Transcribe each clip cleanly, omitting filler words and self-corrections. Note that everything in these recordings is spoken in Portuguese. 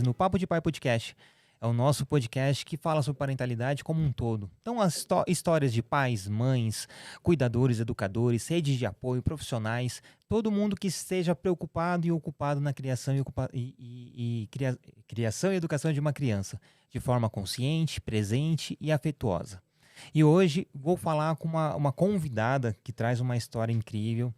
No Papo de Pai Podcast. É o nosso podcast que fala sobre parentalidade como um todo. Então, as histórias de pais, mães, cuidadores, educadores, redes de apoio, profissionais, todo mundo que esteja preocupado e ocupado na criação criação e educação de uma criança, de forma consciente, presente e afetuosa. E hoje vou falar com uma convidada que traz uma história incrível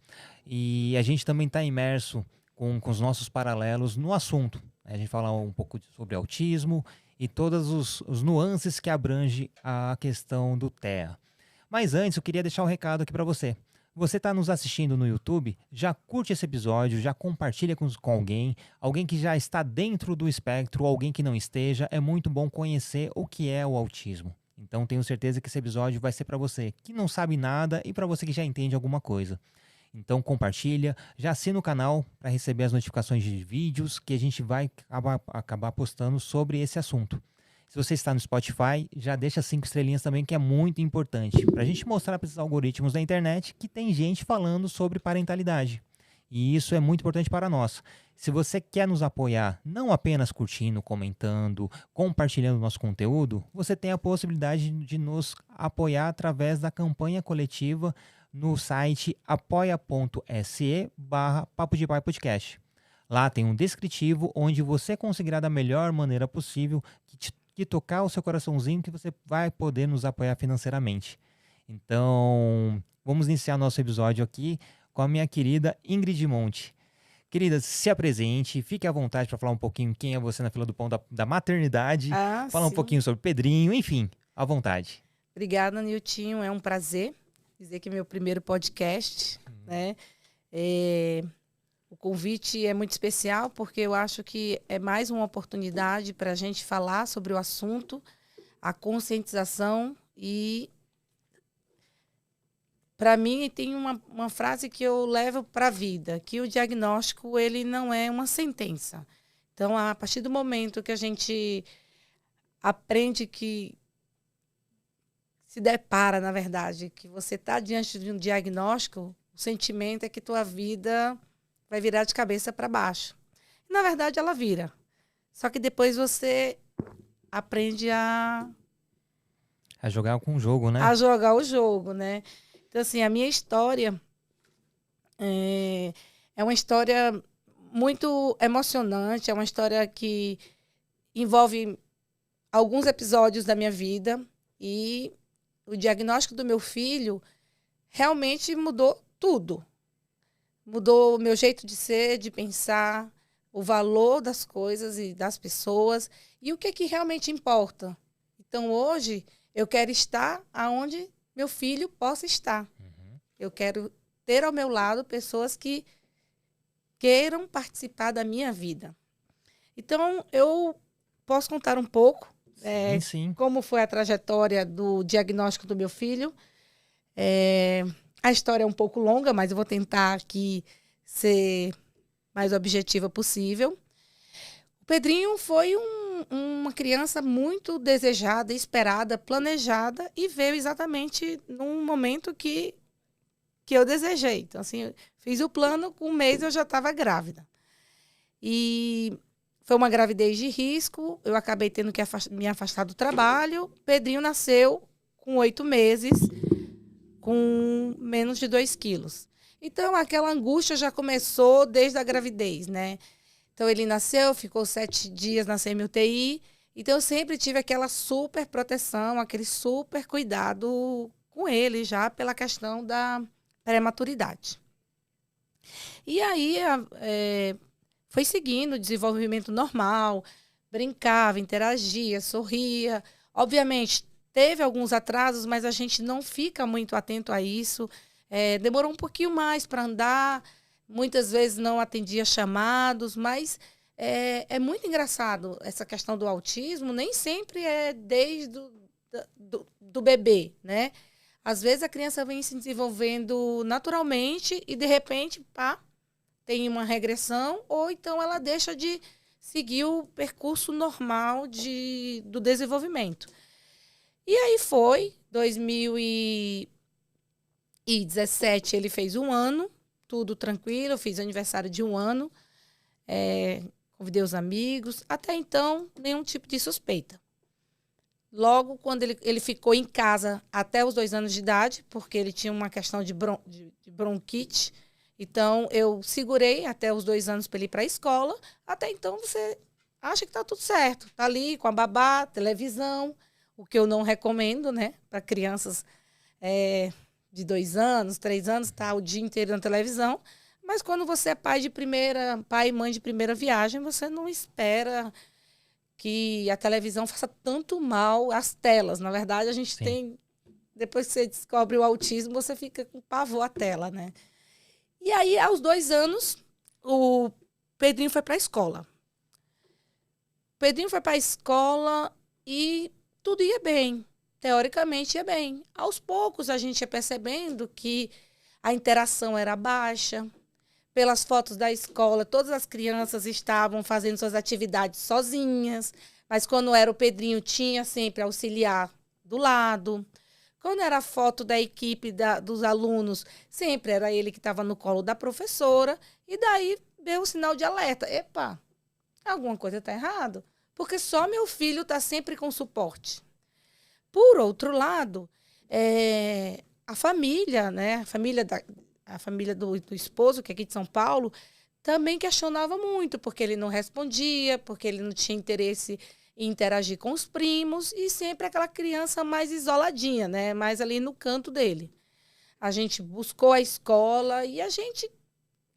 e a gente também está imerso com os nossos paralelos no assunto. A gente fala um pouco sobre autismo e todos os nuances que abrange a questão do TEA. Mas antes, eu queria deixar um recado aqui para você. Você está nos assistindo no YouTube, já curte esse episódio, já compartilha com alguém que já está dentro do espectro, ou alguém que não esteja. É muito bom conhecer o que é o autismo. Então tenho certeza que esse episódio vai ser para você que não sabe nada e para você que já entende alguma coisa. Então compartilha, já assina o canal para receber as notificações de vídeos que a gente vai acabar postando sobre esse assunto. Se você está no Spotify, já deixa 5 estrelinhas também, que é muito importante, para a gente mostrar para esses algoritmos da internet que tem gente falando sobre parentalidade. E isso é muito importante para nós. Se você quer nos apoiar, não apenas curtindo, comentando, compartilhando o nosso conteúdo, você tem a possibilidade de nos apoiar através da campanha coletiva no site apoia.se/Papo de Pai Podcast. Lá tem um descritivo onde você conseguirá da melhor maneira possível que tocar o seu coraçãozinho que você vai poder nos apoiar financeiramente. Então, vamos iniciar nosso episódio aqui com a minha querida Ingrid Monte. Querida, se apresente, fique à vontade para falar um pouquinho quem é você na fila do pão da maternidade, falar um Sim. pouquinho sobre Pedrinho, enfim, à vontade. Obrigada, Niltinho. É um prazer dizer que é meu primeiro podcast, né? O convite é muito especial porque eu acho que é mais uma oportunidade para a gente falar sobre o assunto, a conscientização e, para mim, tem uma frase que eu levo para a vida, que o diagnóstico ele não é uma sentença. Então, a partir do momento que a gente aprende que se depara, na verdade, que você está diante de um diagnóstico, o sentimento é que tua vida vai virar de cabeça para baixo. E, na verdade, ela vira. Só que depois você aprende a jogar com o jogo, né? A jogar o jogo, né? Então, assim, a minha história é uma história muito emocionante, é uma história que envolve alguns episódios da minha vida e o diagnóstico do meu filho realmente mudou tudo. Mudou o meu jeito de ser, de pensar, o valor das coisas e das pessoas e o que realmente importa. Então, hoje, eu quero estar aonde meu filho possa estar. Eu quero ter ao meu lado pessoas que queiram participar da minha vida. Então, eu posso contar um pouco Sim. como foi a trajetória do diagnóstico do meu filho. A história é um pouco longa, mas eu vou tentar aqui ser mais objetiva possível. O Pedrinho foi uma criança muito desejada, esperada, planejada e veio exatamente num momento que eu desejei. Então, assim, fiz o plano, com um mês eu já estava grávida. E foi uma gravidez de risco, eu acabei tendo que me afastar do trabalho. Pedrinho nasceu com 8 meses, com menos de 2 quilos. Então, aquela angústia já começou desde a gravidez, né? Então, ele nasceu, ficou 7 dias na semi-UTI. Então, eu sempre tive aquela super proteção, aquele super cuidado com ele, já pela questão da prematuridade. E aí, foi seguindo o desenvolvimento normal, brincava, interagia, sorria. Obviamente, teve alguns atrasos, mas a gente não fica muito atento a isso. Demorou um pouquinho mais para andar, muitas vezes não atendia chamados, mas é muito engraçado essa questão do autismo, nem sempre é desde do bebê, né? Às vezes a criança vem se desenvolvendo naturalmente e, de repente, tem uma regressão, ou então ela deixa de seguir o percurso normal do desenvolvimento. E aí foi, 2017 ele fez 1 ano, tudo tranquilo, eu fiz aniversário de 1 ano, convidei os amigos. Até então, nenhum tipo de suspeita. Logo, quando ele ficou em casa até os 2 anos de idade, porque ele tinha uma questão de bronquite, então eu segurei até os 2 anos para ele ir para a escola. Até então, você acha que está tudo certo. Está ali com a babá, televisão, o que eu não recomendo, né, para crianças de 2 anos, 3 anos, tá o dia inteiro na televisão. Mas quando você é pai e mãe de primeira viagem, você não espera que a televisão faça tanto mal às telas. Na verdade, a gente Sim. tem... Depois que você descobre o autismo, você fica com pavor à tela, né? E aí, aos 2 anos, o Pedrinho foi para a escola. O Pedrinho foi para a escola e tudo ia bem. Teoricamente, ia bem. Aos poucos, a gente ia percebendo que a interação era baixa. Pelas fotos da escola, todas as crianças estavam fazendo suas atividades sozinhas, mas quando era o Pedrinho, tinha sempre auxiliar do lado. Quando era a foto da equipe dos alunos, sempre era ele que estava no colo da professora, e daí deu o sinal de alerta. Epa, alguma coisa está errado, porque só meu filho está sempre com suporte. Por outro lado, a família, né, a família do esposo, que é aqui de São Paulo, também questionava muito, porque ele não respondia, porque ele não tinha interesse em interagir com os primos, e sempre aquela criança mais isoladinha, né? Mais ali no canto dele. A gente buscou a escola e a gente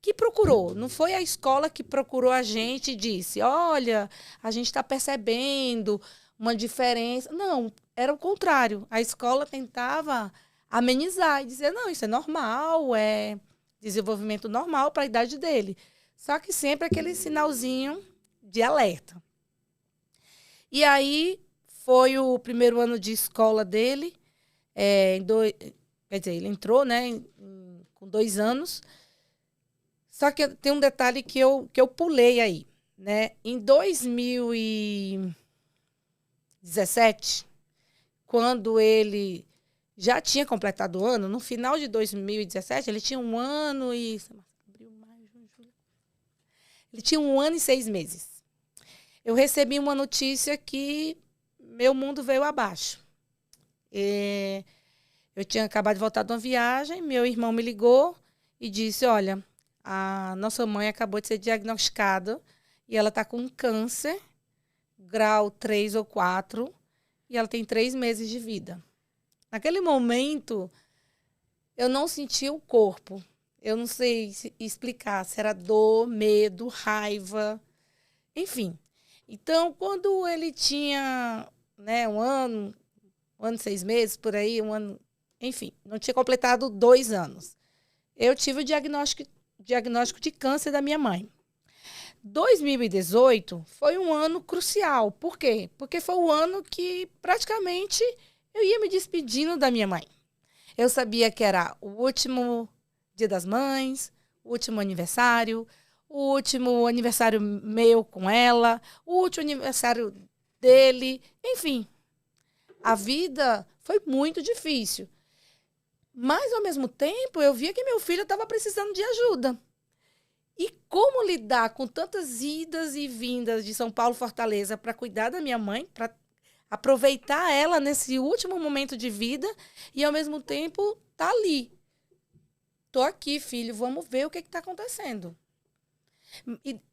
que procurou. Não foi a escola que procurou a gente e disse, olha, a gente está percebendo uma diferença. Não, era o contrário. A escola tentava amenizar e dizer, não, isso é normal, é desenvolvimento normal para a idade dele. Só que sempre aquele sinalzinho de alerta. E aí foi o primeiro ano de escola dele, quer dizer, ele entrou, né, com 2 anos. Só que tem um detalhe que eu pulei aí, né? Em 2017, quando ele já tinha completado o ano, no final de 2017, ele tinha 1 ano e... Ele tinha 1 ano e 6 meses. Eu recebi uma notícia que meu mundo veio abaixo. Eu tinha acabado de voltar de uma viagem, meu irmão me ligou e disse, olha, a nossa mãe acabou de ser diagnosticada e ela está com um câncer, grau 3 ou 4, e ela tem 3 meses de vida. Naquele momento, eu não senti o corpo. Eu não sei explicar se era dor, medo, raiva, enfim. Então, quando ele tinha, né, 1 ano e 6 meses, por aí, 1 ano, enfim, não tinha completado 2 anos. Eu tive o diagnóstico de câncer da minha mãe. 2018 foi um ano crucial. Por quê? Porque foi o ano que praticamente eu ia me despedindo da minha mãe. Eu sabia que era o último Dia das Mães, o último aniversário, o último aniversário meu com ela, o último aniversário dele. Enfim, a vida foi muito difícil. Mas, ao mesmo tempo, eu via que meu filho estava precisando de ajuda. E como lidar com tantas idas e vindas de São Paulo, Fortaleza, para cuidar da minha mãe, para aproveitar ela nesse último momento de vida e, ao mesmo tempo, tá ali. Tô aqui, filho, vamos ver o que está acontecendo.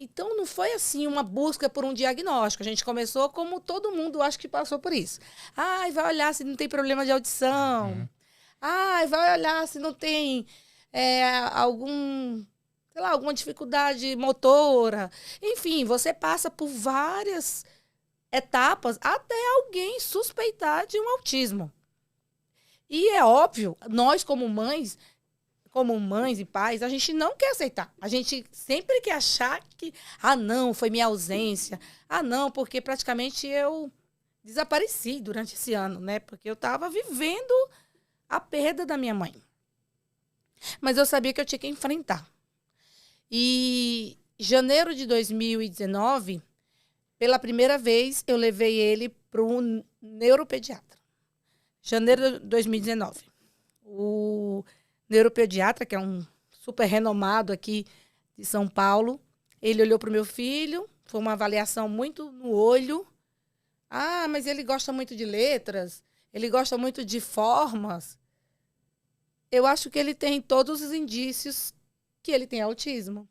Então, não foi assim uma busca por um diagnóstico. A gente começou como todo mundo, acho que passou por isso. Ai, vai olhar se não tem problema de audição. Ai, vai olhar se não tem alguma dificuldade motora. Enfim, você passa por várias etapas até alguém suspeitar de um autismo. E é óbvio, nós como mães e pais, a gente não quer aceitar. A gente sempre quer achar que, não, foi minha ausência. Não, porque praticamente eu desapareci durante esse ano, né? Porque eu estava vivendo a perda da minha mãe. Mas eu sabia que eu tinha que enfrentar. E em janeiro de 2019, pela primeira vez, eu levei ele para um neuropediatra. Janeiro de 2019. O neuropediatra, que é um super renomado aqui de São Paulo, ele olhou para o meu filho, Foi uma avaliação muito no olho. Ah, mas ele gosta muito de letras, ele gosta muito de formas. Eu acho que ele tem todos os indícios que ele tem autismo.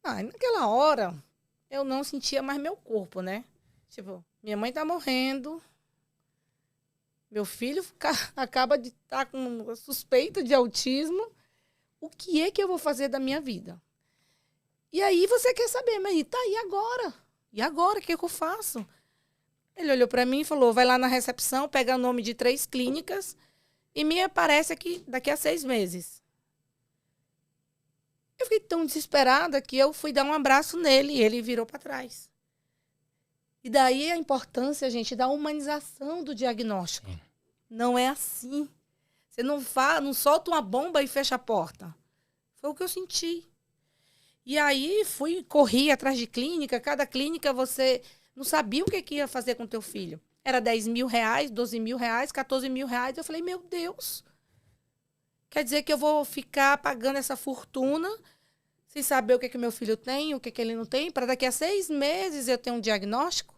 Ah, e naquela hora, eu não sentia mais meu corpo, né? Tipo, minha mãe tá morrendo, meu filho acaba de estar com suspeita de autismo. O que é que eu vou fazer da minha vida? E aí você quer saber, mas tá, e agora? E agora, o que é que eu faço? Ele olhou para mim e falou, vai lá na recepção, pega o nome de 3 clínicas e me aparece aqui daqui a 6 meses. Eu fiquei tão desesperada que eu fui dar um abraço nele e ele virou para trás. E daí a importância, gente, da humanização do diagnóstico. Sim. Não é assim. Você não solta uma bomba e fecha a porta. Foi o que eu senti. E aí corri atrás de clínica. Cada clínica você não sabia o que ia fazer com teu filho. Era 10 mil reais, 12 mil reais, 14 mil reais. Eu falei, meu Deus. Quer dizer que eu vou ficar pagando essa fortuna sem saber o que meu filho tem, o que ele não tem, para daqui a 6 meses eu ter um diagnóstico?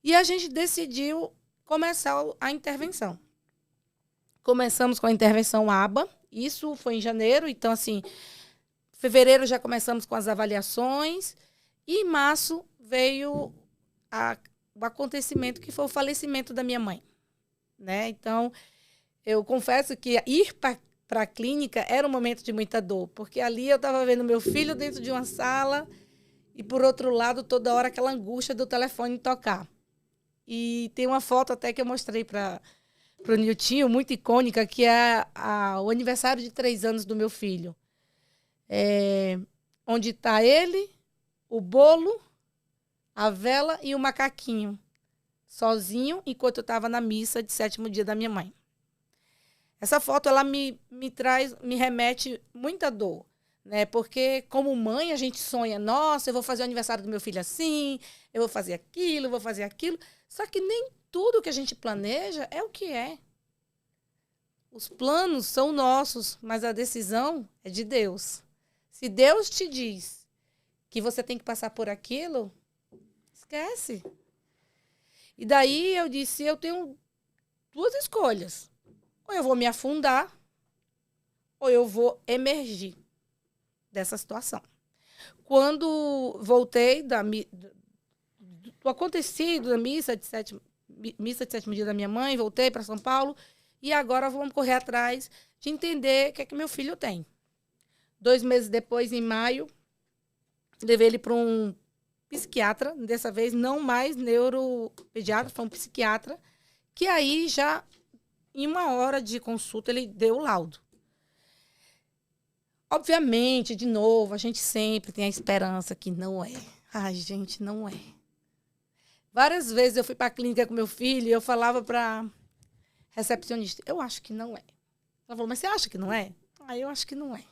E a gente decidiu começar a intervenção. Começamos com a intervenção ABA. Isso foi em janeiro. Então, assim, fevereiro já começamos com as avaliações. E em março veio o acontecimento que foi o falecimento da minha mãe. Né? Então, eu confesso que ir para a clínica era um momento de muita dor. Porque ali eu estava vendo meu filho dentro de uma sala e, por outro lado, toda hora aquela angústia do telefone tocar. E tem uma foto até que eu mostrei para o Niltinho, muito icônica, que é o aniversário de 3 anos do meu filho. Onde está ele, o bolo, a vela e o macaquinho, sozinho, enquanto eu estava na missa de 7º dia da minha mãe. Essa foto, ela me remete muita dor, né? Porque como mãe a gente sonha, nossa, eu vou fazer o aniversário do meu filho assim, eu vou fazer aquilo, eu vou fazer aquilo. Só que nem tudo que a gente planeja é o que é. Os planos são nossos, mas a decisão é de Deus. Se Deus te diz que você tem que passar por aquilo, esquece. E daí eu disse, eu tenho 2 escolhas. Ou eu vou me afundar, ou eu vou emergir dessa situação. Quando voltei do acontecido da missa de 7º dia da minha mãe, voltei para São Paulo e agora vamos correr atrás de entender o que é que meu filho tem. 2 meses depois, em maio, levei ele para um psiquiatra, dessa vez não mais neuropediatra, foi um psiquiatra, que aí já, em 1 hora de consulta, ele deu o laudo. Obviamente, de novo, a gente sempre tem a esperança que não é. Ai, gente, não é. Várias vezes eu fui para a clínica com meu filho e eu falava para recepcionista, eu acho que não é. Ela falou, mas você acha que não é? Ah, eu acho que não é.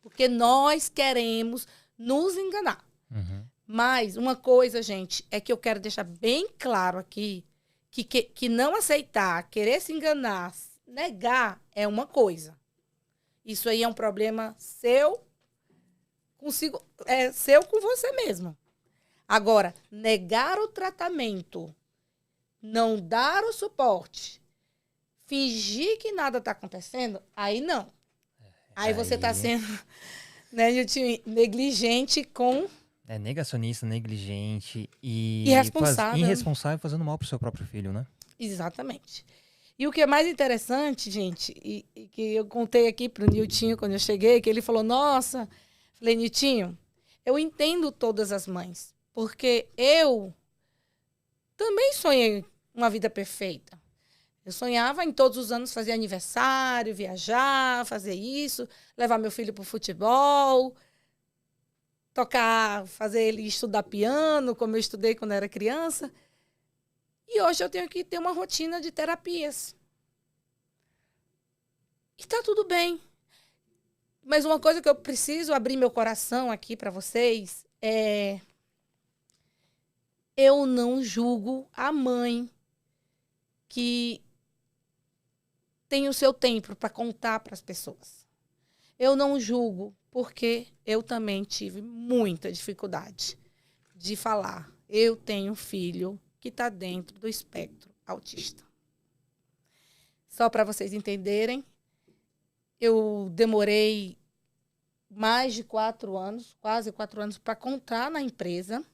Porque nós queremos nos enganar. Uhum. Mas uma coisa, gente, é que eu quero deixar bem claro aqui, que não aceitar, querer se enganar, negar é uma coisa. Isso aí é um problema seu consigo, seu com você mesmo. Agora, negar o tratamento, não dar o suporte, fingir que nada está acontecendo, aí não. Aí você está sendo, né, negligente com... negacionista, negligente e irresponsável. Irresponsável, fazendo mal pro seu próprio filho, né? Exatamente. E o que é mais interessante, gente, e que eu contei aqui pro Niltinho quando eu cheguei, que ele falou, nossa, falei, Niltinho, eu entendo todas as mães, porque eu também sonhei uma vida perfeita. Eu sonhava em todos os anos fazer aniversário, viajar, fazer isso, levar meu filho pro futebol, tocar, fazer ele estudar piano, como eu estudei quando era criança. E hoje eu tenho que ter uma rotina de terapias. E tá tudo bem. Mas uma coisa que eu preciso abrir meu coração aqui para vocês é... eu não julgo a mãe que tem o seu tempo para contar para as pessoas. Eu não julgo, porque eu também tive muita dificuldade de falar. Eu tenho um filho que está dentro do espectro autista. Só para vocês entenderem, eu demorei mais de 4 anos, quase 4 anos, para contar na empresa.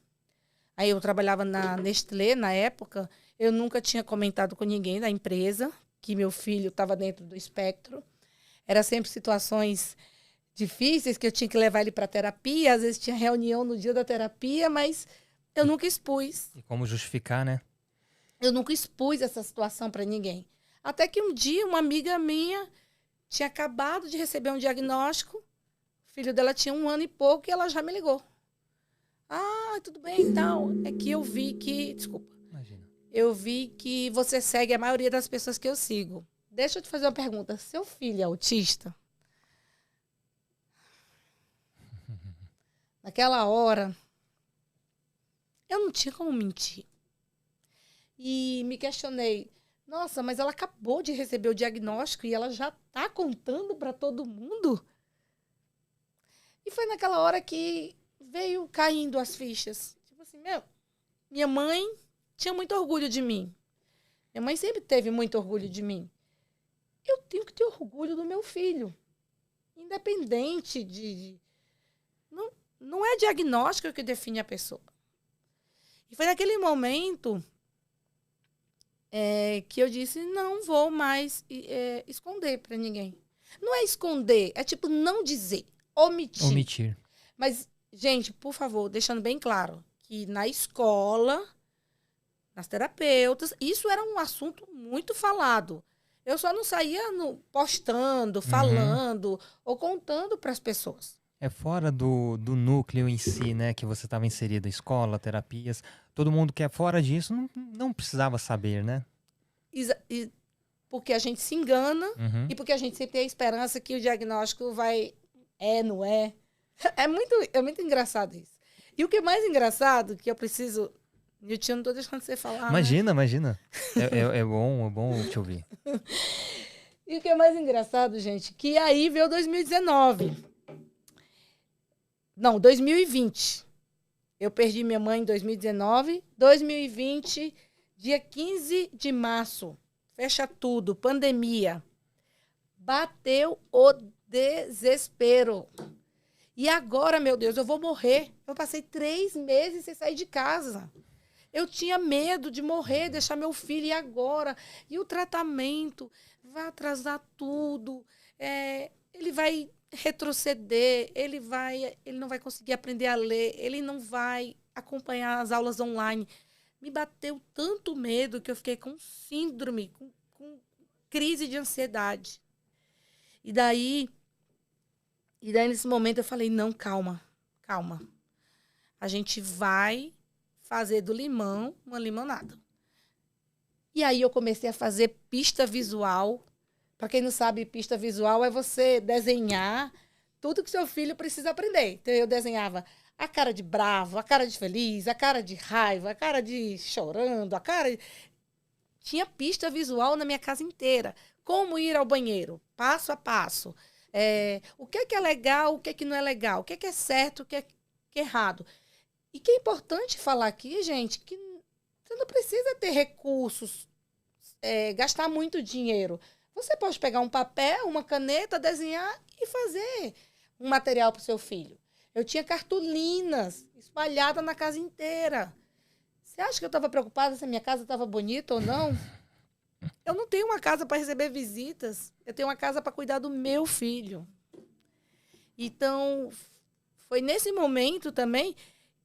Aí eu trabalhava na Nestlé, na época. Eu nunca tinha comentado com ninguém da empresa que meu filho estava dentro do espectro. Era sempre situações difíceis, que eu tinha que levar ele para terapia. Às vezes tinha reunião no dia da terapia, mas eu nunca expus. E como justificar, né? Eu nunca expus essa situação para ninguém. Até que um dia uma amiga minha tinha acabado de receber um diagnóstico. O filho dela tinha 1 ano e pouco e ela já me ligou. Ah, tudo bem, então. É que eu vi que... Desculpa. Imagina. Eu vi que você segue a maioria das pessoas que eu sigo. Deixa eu te fazer uma pergunta. Seu filho é autista? Naquela hora, eu não tinha como mentir. E me questionei. Nossa, mas ela acabou de receber o diagnóstico e ela já está contando para todo mundo? E foi naquela hora que veio caindo as fichas. Tipo assim, minha mãe tinha muito orgulho de mim. Minha mãe sempre teve muito orgulho de mim. Eu tenho que ter orgulho do meu filho. Independente de... Não é diagnóstico que define a pessoa. E foi naquele momento que eu disse, não vou mais esconder para ninguém. Não é esconder, é tipo não dizer, omitir. Mas, gente, por favor, deixando bem claro, que na escola, nas terapeutas, isso era um assunto muito falado. Eu só não saía postando, falando ou contando para as pessoas. É fora do núcleo em si, né? Que você estava inserido, escola, terapias. Todo mundo que é fora disso não precisava saber, né? Porque a gente se engana e porque a gente sempre tem a esperança que o diagnóstico vai... não é. É muito engraçado isso. E o que é mais engraçado, que eu preciso... Eu não estou deixando você falar. Imagina, né? Imagina. É bom te ouvir. E o que é mais engraçado, gente, que aí veio 2019. Não, 2020. Eu perdi minha mãe em 2019. 2020, dia 15 de março. Fecha tudo, pandemia. Bateu o desespero. E agora, meu Deus, eu vou morrer. Eu passei 3 meses sem sair de casa. Eu tinha medo de morrer, deixar meu filho. E agora? E o tratamento? Vai atrasar tudo. Ele vai retroceder. Ele não vai conseguir aprender a ler. Ele não vai acompanhar as aulas online. Me bateu tanto medo que eu fiquei com síndrome, com crise de ansiedade. E daí, nesse momento, eu falei, não, calma. A gente vai fazer do limão uma limonada. E aí eu comecei a fazer pista visual. Para quem não sabe, pista visual é você desenhar tudo que seu filho precisa aprender. Então, eu desenhava a cara de bravo, a cara de feliz, a cara de raiva, a cara de chorando, Tinha pista visual na minha casa inteira. Como ir ao banheiro, passo a passo. O que é legal, o que não é legal, o que é certo, o que é errado. E que é importante falar aqui, gente, que você não precisa ter recursos, gastar muito dinheiro. Você pode pegar um papel, uma caneta, desenhar e fazer um material para o seu filho. Eu tinha cartolinas espalhadas na casa inteira. Você acha que eu estava preocupada se a minha casa estava bonita ou não? Eu não tenho uma casa para receber visitas. Eu tenho uma casa para cuidar do meu filho. Então, foi nesse momento também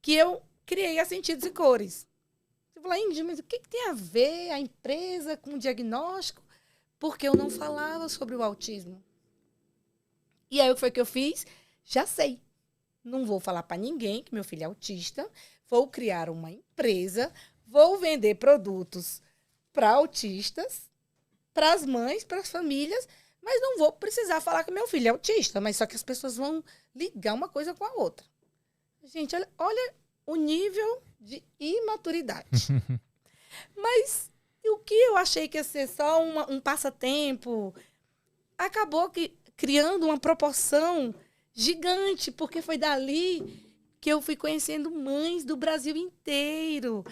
que eu criei a Sentidos e Cores. Você fala, Índia, mas o que tem a ver a empresa com o diagnóstico? Porque eu não falava sobre o autismo. E aí, o que foi que eu fiz? Já sei. Não vou falar para ninguém que meu filho é autista. Vou criar uma empresa. Vou vender produtos para autistas, para as mães, para as famílias. Mas não vou precisar falar que meu filho é autista. Mas só que as pessoas vão ligar uma coisa com a outra. Gente, olha o nível de imaturidade. Mas o que eu achei que ia ser só um passatempo, acabou que criando uma proporção gigante, porque foi dali que eu fui conhecendo mães do Brasil inteiro.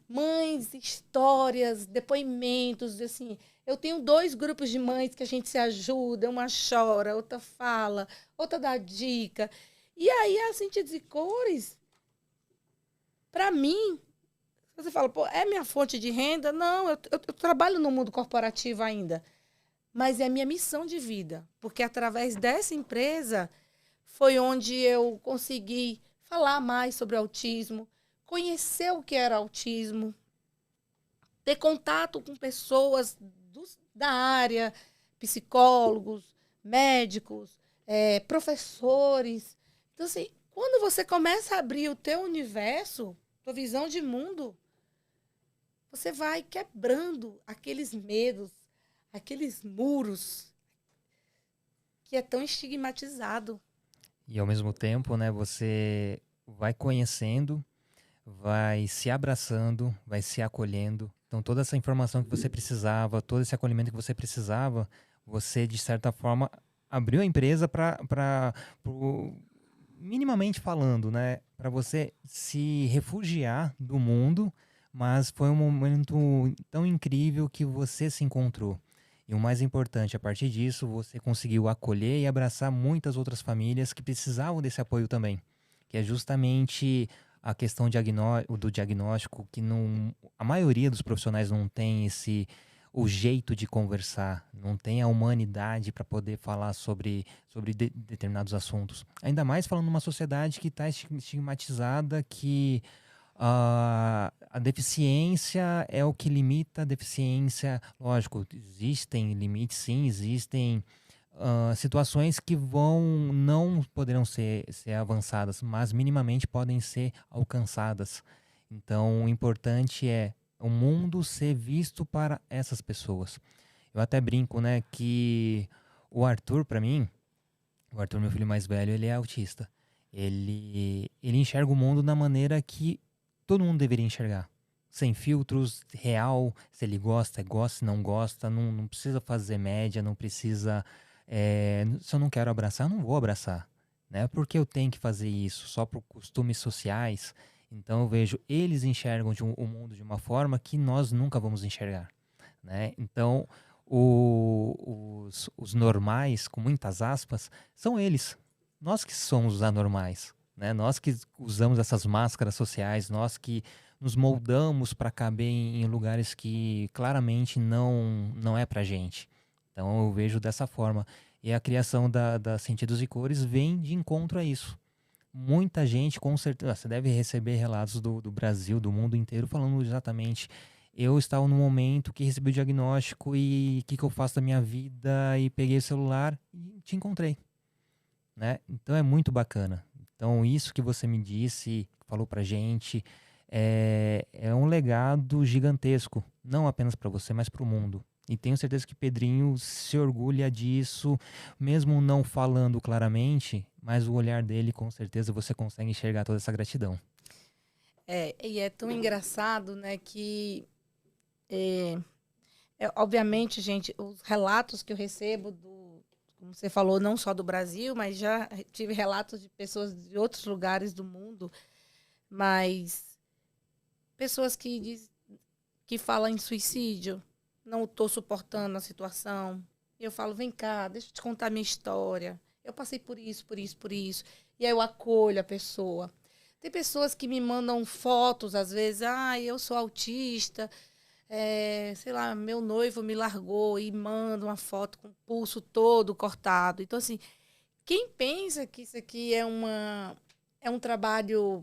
Mães, histórias, depoimentos, assim. Eu tenho 2 grupos de mães que a gente se ajuda, uma chora, outra fala, outra dá dica. E aí, a Sentidos e Cores, para mim, você fala, pô, é minha fonte de renda? Não, eu trabalho no mundo corporativo ainda. Mas é minha missão de vida. Porque através dessa empresa foi onde eu consegui falar mais sobre autismo, conhecer o que era autismo, ter contato com pessoas da área, psicólogos, médicos, professores. Então, assim, quando você começa a abrir o teu universo, tua visão de mundo, você vai quebrando aqueles medos, aqueles muros que é tão estigmatizado. E ao mesmo tempo, né, você vai conhecendo, vai se abraçando, vai se acolhendo. Então toda essa informação que você precisava, todo esse acolhimento que você precisava, você de certa forma abriu a empresa para minimamente falando, né, para você se refugiar do mundo, mas foi um momento tão incrível que você se encontrou. E o mais importante, a partir disso, você conseguiu acolher e abraçar muitas outras famílias que precisavam desse apoio também, que é justamente a questão do diagnóstico, que não, a maioria dos profissionais não tem o jeito de conversar, não tem a humanidade para poder falar sobre determinados assuntos. Ainda mais falando numa sociedade que está estigmatizada, que a deficiência é o que limita a deficiência. Lógico, existem limites, sim, existem situações que não poderão ser avançadas, mas minimamente podem ser alcançadas. Então, o importante é o mundo ser visto para essas pessoas. Eu até brinco, né, que o Arthur, para mim, o Arthur, meu filho mais velho, ele é autista. Ele enxerga o mundo da maneira que todo mundo deveria enxergar. Sem filtros, real, se ele gosta, gosta, se não gosta, não precisa fazer média, não precisa... se eu não quero abraçar, eu não vou abraçar. Né? Porque eu tenho que fazer isso só por costumes sociais. Então eu vejo, eles enxergam o mundo de uma forma que nós nunca vamos enxergar. Né? Então, os normais, com muitas aspas, são eles. Nós que somos os anormais. Né? Nós que usamos essas máscaras sociais, nós que nos moldamos para caber em lugares que claramente não é pra gente. Então eu vejo dessa forma. E a criação da Sentidos e Cores vem de encontro a isso. Muita gente, com certeza, você deve receber relatos do Brasil, do mundo inteiro, falando exatamente: eu estava no momento que recebi o diagnóstico e o que eu faço da minha vida, e peguei o celular e te encontrei. Né? Então é muito bacana. Então isso que você me disse, falou pra gente, é um legado gigantesco, não apenas para você, mas para o mundo. E tenho certeza que Pedrinho se orgulha disso, mesmo não falando claramente, mas o olhar dele, com certeza, você consegue enxergar toda essa gratidão. E é tão engraçado, né, que, obviamente, gente, os relatos que eu recebo como você falou, não só do Brasil, mas já tive relatos de pessoas de outros lugares do mundo, mas pessoas que falam em suicídio, não estou suportando a situação. Eu falo, vem cá, deixa eu te contar a minha história. Eu passei por isso, por isso, por isso. E aí eu acolho a pessoa. Tem pessoas que me mandam fotos, às vezes, eu sou autista, sei lá, meu noivo me largou, e manda uma foto com o pulso todo cortado. Então, assim, quem pensa que isso aqui é um trabalho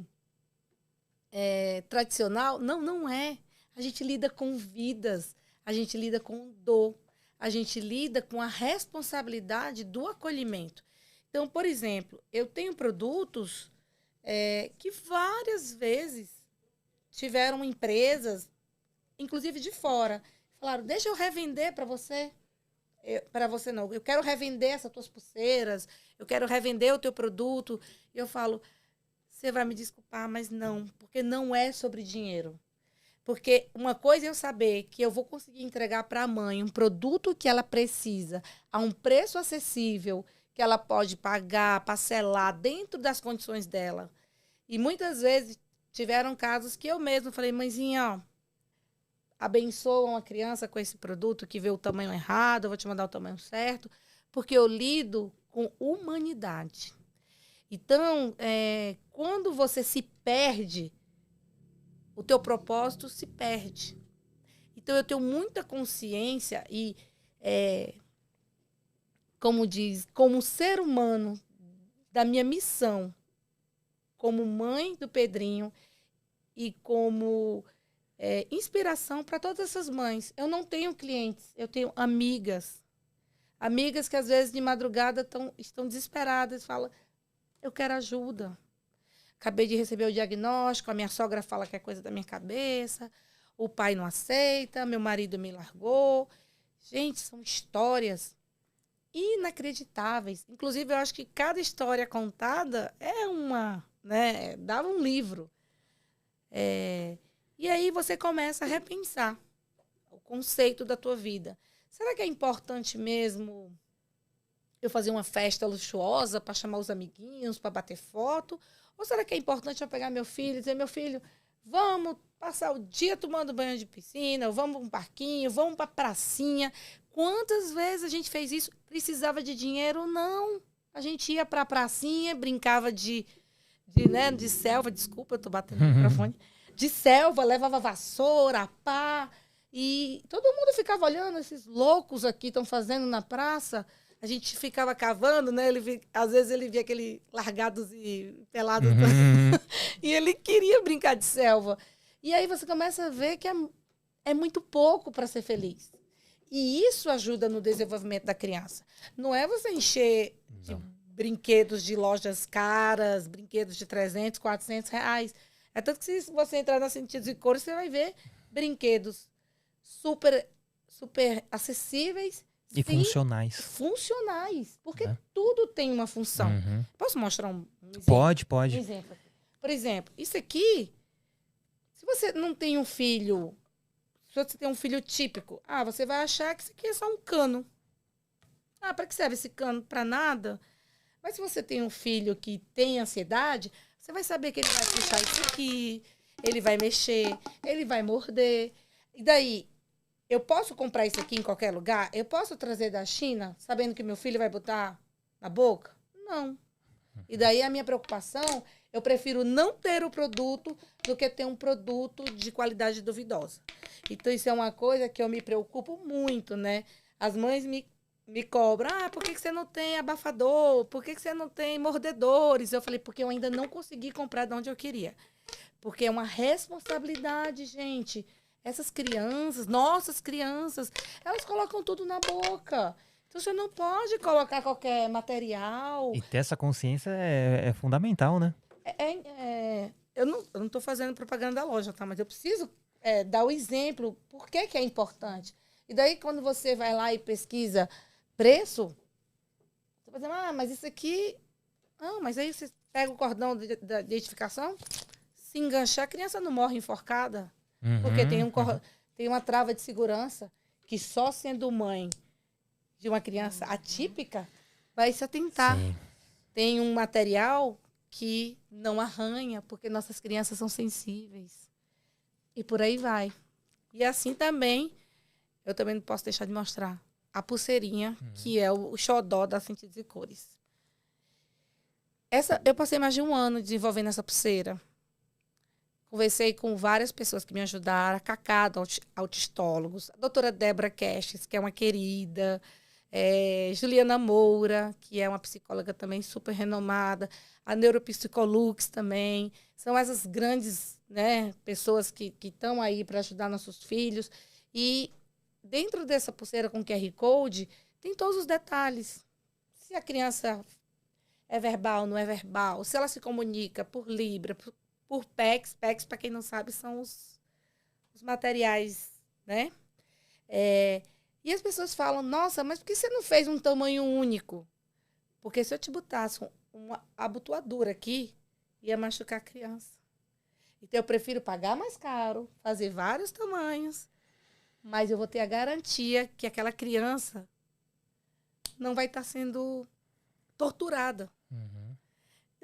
tradicional, não é. A gente lida com vidas, a gente lida com dor, a gente lida com a responsabilidade do acolhimento. Então, por exemplo, eu tenho produtos que várias vezes tiveram empresas, inclusive de fora, falaram, deixa eu revender para você. Para você não, eu quero revender essas tuas pulseiras, eu quero revender o teu produto. E eu falo, você vai me desculpar, mas não, porque não é sobre dinheiro. Porque uma coisa é eu saber que eu vou conseguir entregar para a mãe um produto que ela precisa a um preço acessível, que ela pode pagar, parcelar dentro das condições dela. E muitas vezes tiveram casos que eu mesma falei, mãezinha, ó, abençoa uma criança com esse produto que vê o tamanho errado, eu vou te mandar o tamanho certo, porque eu lido com humanidade. Então, quando você se perde, o teu propósito se perde. Então, eu tenho muita consciência e, como diz, como ser humano, da minha missão, como mãe do Pedrinho e como inspiração para todas essas mães. Eu não tenho clientes, eu tenho amigas. Amigas que, às vezes, de madrugada estão desesperadas e falam, eu quero ajuda. Acabei de receber o diagnóstico, a minha sogra fala que é coisa da minha cabeça, o pai não aceita, meu marido me largou. Gente, são histórias inacreditáveis. Inclusive, eu acho que cada história contada dava um livro. E aí você começa a repensar o conceito da tua vida. Será que é importante mesmo eu fazer uma festa luxuosa para chamar os amiguinhos, para bater foto? Ou será que é importante eu pegar meu filho e dizer, meu filho, vamos passar o dia tomando banho de piscina, vamos para um parquinho, vamos para a pracinha? Quantas vezes a gente fez isso? Precisava de dinheiro? Não. A gente ia para a pracinha, brincava de selva, desculpa, eu estou batendo no microfone, de selva, levava vassoura, pá, e todo mundo ficava olhando, esses loucos aqui estão fazendo na praça. A gente ficava cavando, né? Às vezes ele via aquele largados e pelados. E ele queria brincar de selva. E aí você começa a ver que é muito pouco para ser feliz. E isso ajuda no desenvolvimento da criança. Não é você encher de brinquedos de lojas caras, brinquedos de 300, 400 reais. É tanto que se você entrar na Sentidos e Cores, você vai ver brinquedos super, super acessíveis. E funcionais. Funcionais. Porque tudo tem uma função. Posso mostrar um exemplo? Pode. Um exemplo aqui. Por exemplo, isso aqui, se você não tem um filho, se você tem um filho típico, você vai achar que isso aqui é só um cano. Para que serve esse cano? Para nada. Mas se você tem um filho que tem ansiedade, você vai saber que ele vai puxar isso aqui, ele vai mexer, ele vai morder. E daí, eu posso comprar isso aqui em qualquer lugar? Eu posso trazer da China, sabendo que meu filho vai botar na boca? Não. E daí a minha preocupação, eu prefiro não ter o produto do que ter um produto de qualidade duvidosa. Então, isso é uma coisa que eu me preocupo muito, né? As mães me cobram, por que você não tem abafador? Por que você não tem mordedores? Eu falei, porque eu ainda não consegui comprar de onde eu queria. Porque é uma responsabilidade, gente. Essas crianças, nossas crianças, elas colocam tudo na boca. Então, você não pode colocar qualquer material. E ter essa consciência é fundamental, né? Eu não estou fazendo propaganda da loja, tá? Mas eu preciso dar o exemplo. Por que é importante? E daí, quando você vai lá e pesquisa preço, você vai dizer, mas isso aqui... Não, mas aí você pega o cordão da identificação, se enganchar, a criança não morre enforcada. Porque tem uma trava de segurança que só sendo mãe de uma criança atípica vai se atentar. Sim. Tem um material que não arranha, porque nossas crianças são sensíveis. E por aí vai. E assim também, eu também não posso deixar de mostrar a pulseirinha, que é o xodó da Sentidos e Cores. Eu passei mais de 1 ano desenvolvendo essa pulseira. Conversei com várias pessoas que me ajudaram, a Cacá, autistólogos, a doutora Débora Kestes, que é uma querida, Juliana Moura, que é uma psicóloga também super renomada, a Neuropsicolux também. São essas grandes, né, pessoas que estão aí para ajudar nossos filhos. E dentro dessa pulseira com QR Code, tem todos os detalhes. Se a criança é verbal, não é verbal, se ela se comunica por Libra, por PECs. PECs, para quem não sabe, são os materiais, né? E as pessoas falam, nossa, mas por que você não fez um tamanho único? Porque se eu te botasse uma abotoadura aqui, ia machucar a criança. Então, eu prefiro pagar mais caro, fazer vários tamanhos, mas eu vou ter a garantia que aquela criança não vai estar sendo torturada. Uhum.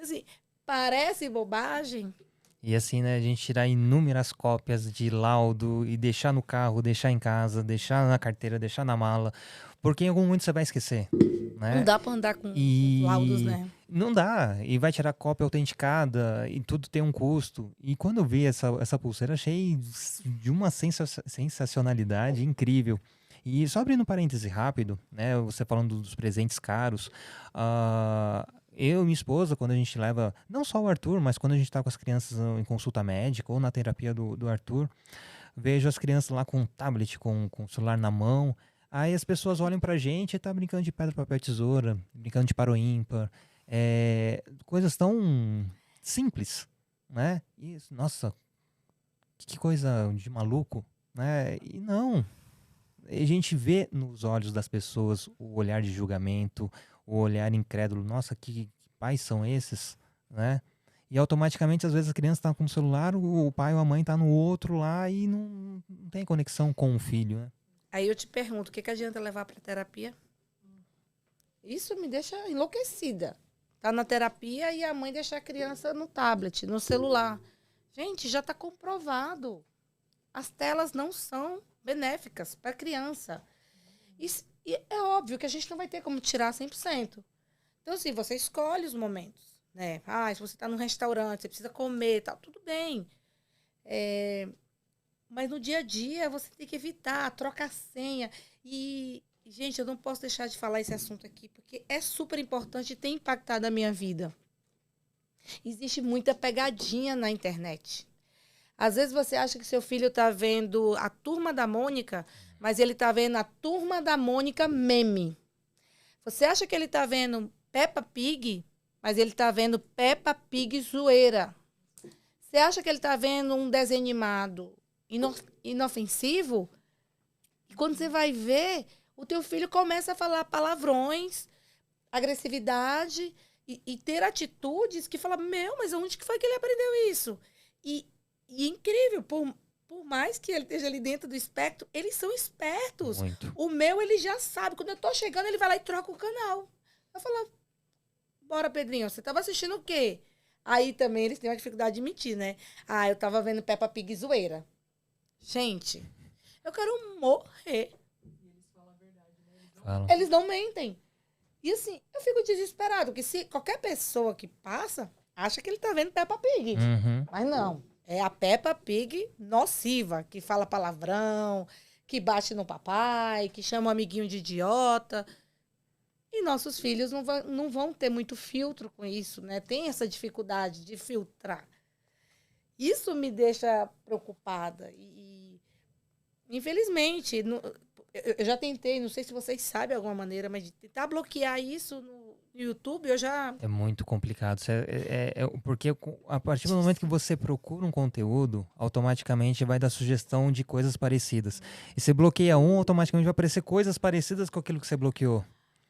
Assim, parece bobagem. E assim, né, a gente tirar inúmeras cópias de laudo e deixar no carro, deixar em casa, deixar na carteira, deixar na mala, porque em algum momento você vai esquecer, Não né? dá para andar com laudos, E né? não dá, e vai tirar cópia autenticada, e tudo tem um custo. E quando eu vi essa pulseira, achei de uma sensacionalidade incrível. E só abrindo um parêntese rápido, né, você falando dos presentes caros, eu e minha esposa, quando a gente leva, não só o Arthur, mas quando a gente tá com as crianças em consulta médica ou na terapia do Arthur, vejo as crianças lá com um tablet, com o celular na mão. Aí as pessoas olham pra gente e tá brincando de pedra, papel, tesoura, brincando de paro ímpar. Coisas tão simples, né? E, nossa, que coisa de maluco, né? E não, a gente vê nos olhos das pessoas o olhar de julgamento, o olhar incrédulo. Nossa, que pais são esses, né? E automaticamente, às vezes, a criança está com o celular, o pai ou a mãe está no outro lá e não tem conexão com o filho, né? Aí eu te pergunto, o que adianta levar para terapia? Isso me deixa enlouquecida. Tá na terapia e a mãe deixa a criança no tablet, no celular. Gente, já está comprovado. As telas não são benéficas para a criança. E é óbvio que a gente não vai ter como tirar 100%. Então, assim, você escolhe os momentos, né? Se você está num restaurante, você precisa comer, tal, tudo bem. Mas no dia a dia você tem que evitar, troca a senha. E, gente, eu não posso deixar de falar esse assunto aqui, porque é super importante e tem impactado a minha vida. Existe muita pegadinha na internet. Às vezes você acha que seu filho está vendo a Turma da Mônica, mas ele está vendo a Turma da Mônica meme. Você acha que ele está vendo Peppa Pig, mas ele está vendo Peppa Pig zoeira. Você acha que ele está vendo um desenho animado inofensivo? E quando você vai ver, o teu filho começa a falar palavrões, agressividade e ter atitudes que fala, mas onde que foi que ele aprendeu isso? E é incrível, por mais que ele esteja ali dentro do espectro, eles são espertos. Muito. O meu, ele já sabe. Quando eu tô chegando, ele vai lá e troca o canal. Eu falo, bora, Pedrinho, você tava assistindo o quê? Aí também eles têm uma dificuldade de mentir, né? Eu tava vendo Peppa Pig zoeira. Gente, eu quero morrer. Eles não mentem. E assim, eu fico desesperado, porque se qualquer pessoa que passa, acha que ele tá vendo Peppa Pig. Uhum. Mas não. É a Peppa Pig nociva, que fala palavrão, que bate no papai, que chama o amiguinho de idiota. E nossos filhos não vão ter muito filtro com isso, né? Tem essa dificuldade de filtrar. Isso me deixa preocupada. E infelizmente, eu já tentei, não sei se vocês sabem alguma maneira, mas de tentar bloquear isso no YouTube, eu já... É muito complicado. Porque a partir do momento que você procura um conteúdo, automaticamente vai dar sugestão de coisas parecidas. E você bloqueia automaticamente vai aparecer coisas parecidas com aquilo que você bloqueou.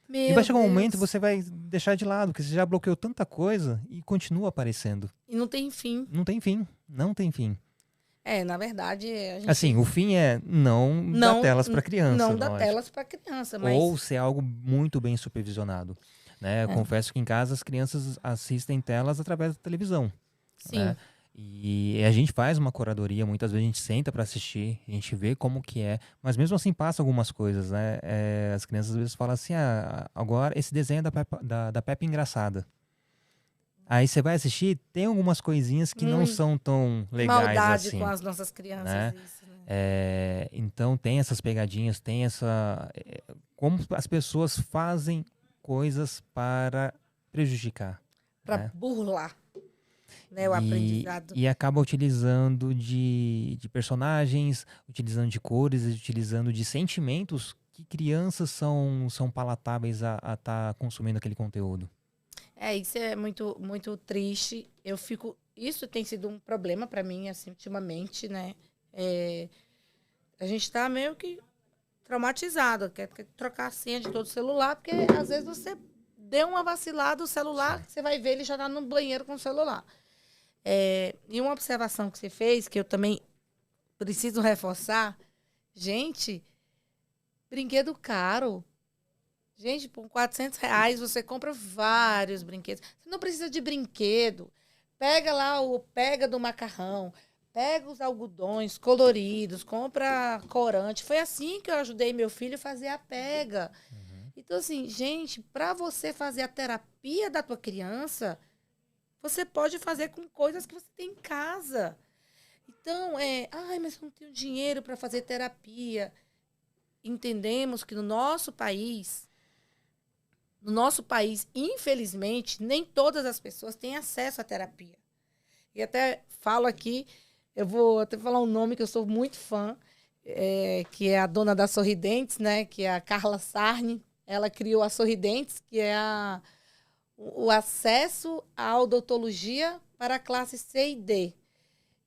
E vai chegar um momento que você vai deixar de lado, porque você já bloqueou tanta coisa e continua aparecendo. E não tem fim. Não tem fim. Não tem fim. Na verdade, a gente... Assim, o fim é não dar telas para criança. Não dar telas para criança, mas... Ou ser algo muito bem supervisionado. Né? Confesso que em casa as crianças assistem telas através da televisão. Sim. Né? E a gente faz uma curadoria, muitas vezes a gente senta para assistir, a gente vê como que é, mas mesmo assim passa algumas coisas, né? As crianças às vezes falam assim, agora esse desenho é da Peppa engraçada. Aí você vai assistir, tem algumas coisinhas que não são tão legais maldade assim. Com as nossas crianças, né? Isso, né? Então tem essas pegadinhas, tem essa... como as pessoas fazem coisas para prejudicar. Para burlar, né, o aprendizado. E acaba utilizando de personagens, utilizando de cores, utilizando de sentimentos que crianças são palatáveis a estar consumindo aquele conteúdo. Isso é muito, muito triste. Isso tem sido um problema para mim, assim, ultimamente, né? A gente está meio que traumatizado, quer trocar a senha de todo o celular, porque às vezes você deu uma vacilada, o celular, você vai ver, ele já está no banheiro com o celular. E uma observação que você fez, que eu também preciso reforçar, gente, brinquedo caro. Gente, por R$ 400 você compra vários brinquedos. Você não precisa de brinquedo. Pega lá pega do macarrão, pega os algodões coloridos, compra corante. Foi assim que eu ajudei meu filho a fazer a pega. Então, assim, gente, para você fazer a terapia da tua criança, você pode fazer com coisas que você tem em casa. Então, mas eu não tenho dinheiro para fazer terapia. Entendemos que no nosso país, infelizmente, nem todas as pessoas têm acesso à terapia. E até falo aqui, eu vou até falar um nome que eu sou muito fã, que é a dona das Sorridentes, né? Que é a Carla Sarni. Ela criou a Sorridentes, que é o acesso à odontologia para a classe C e D.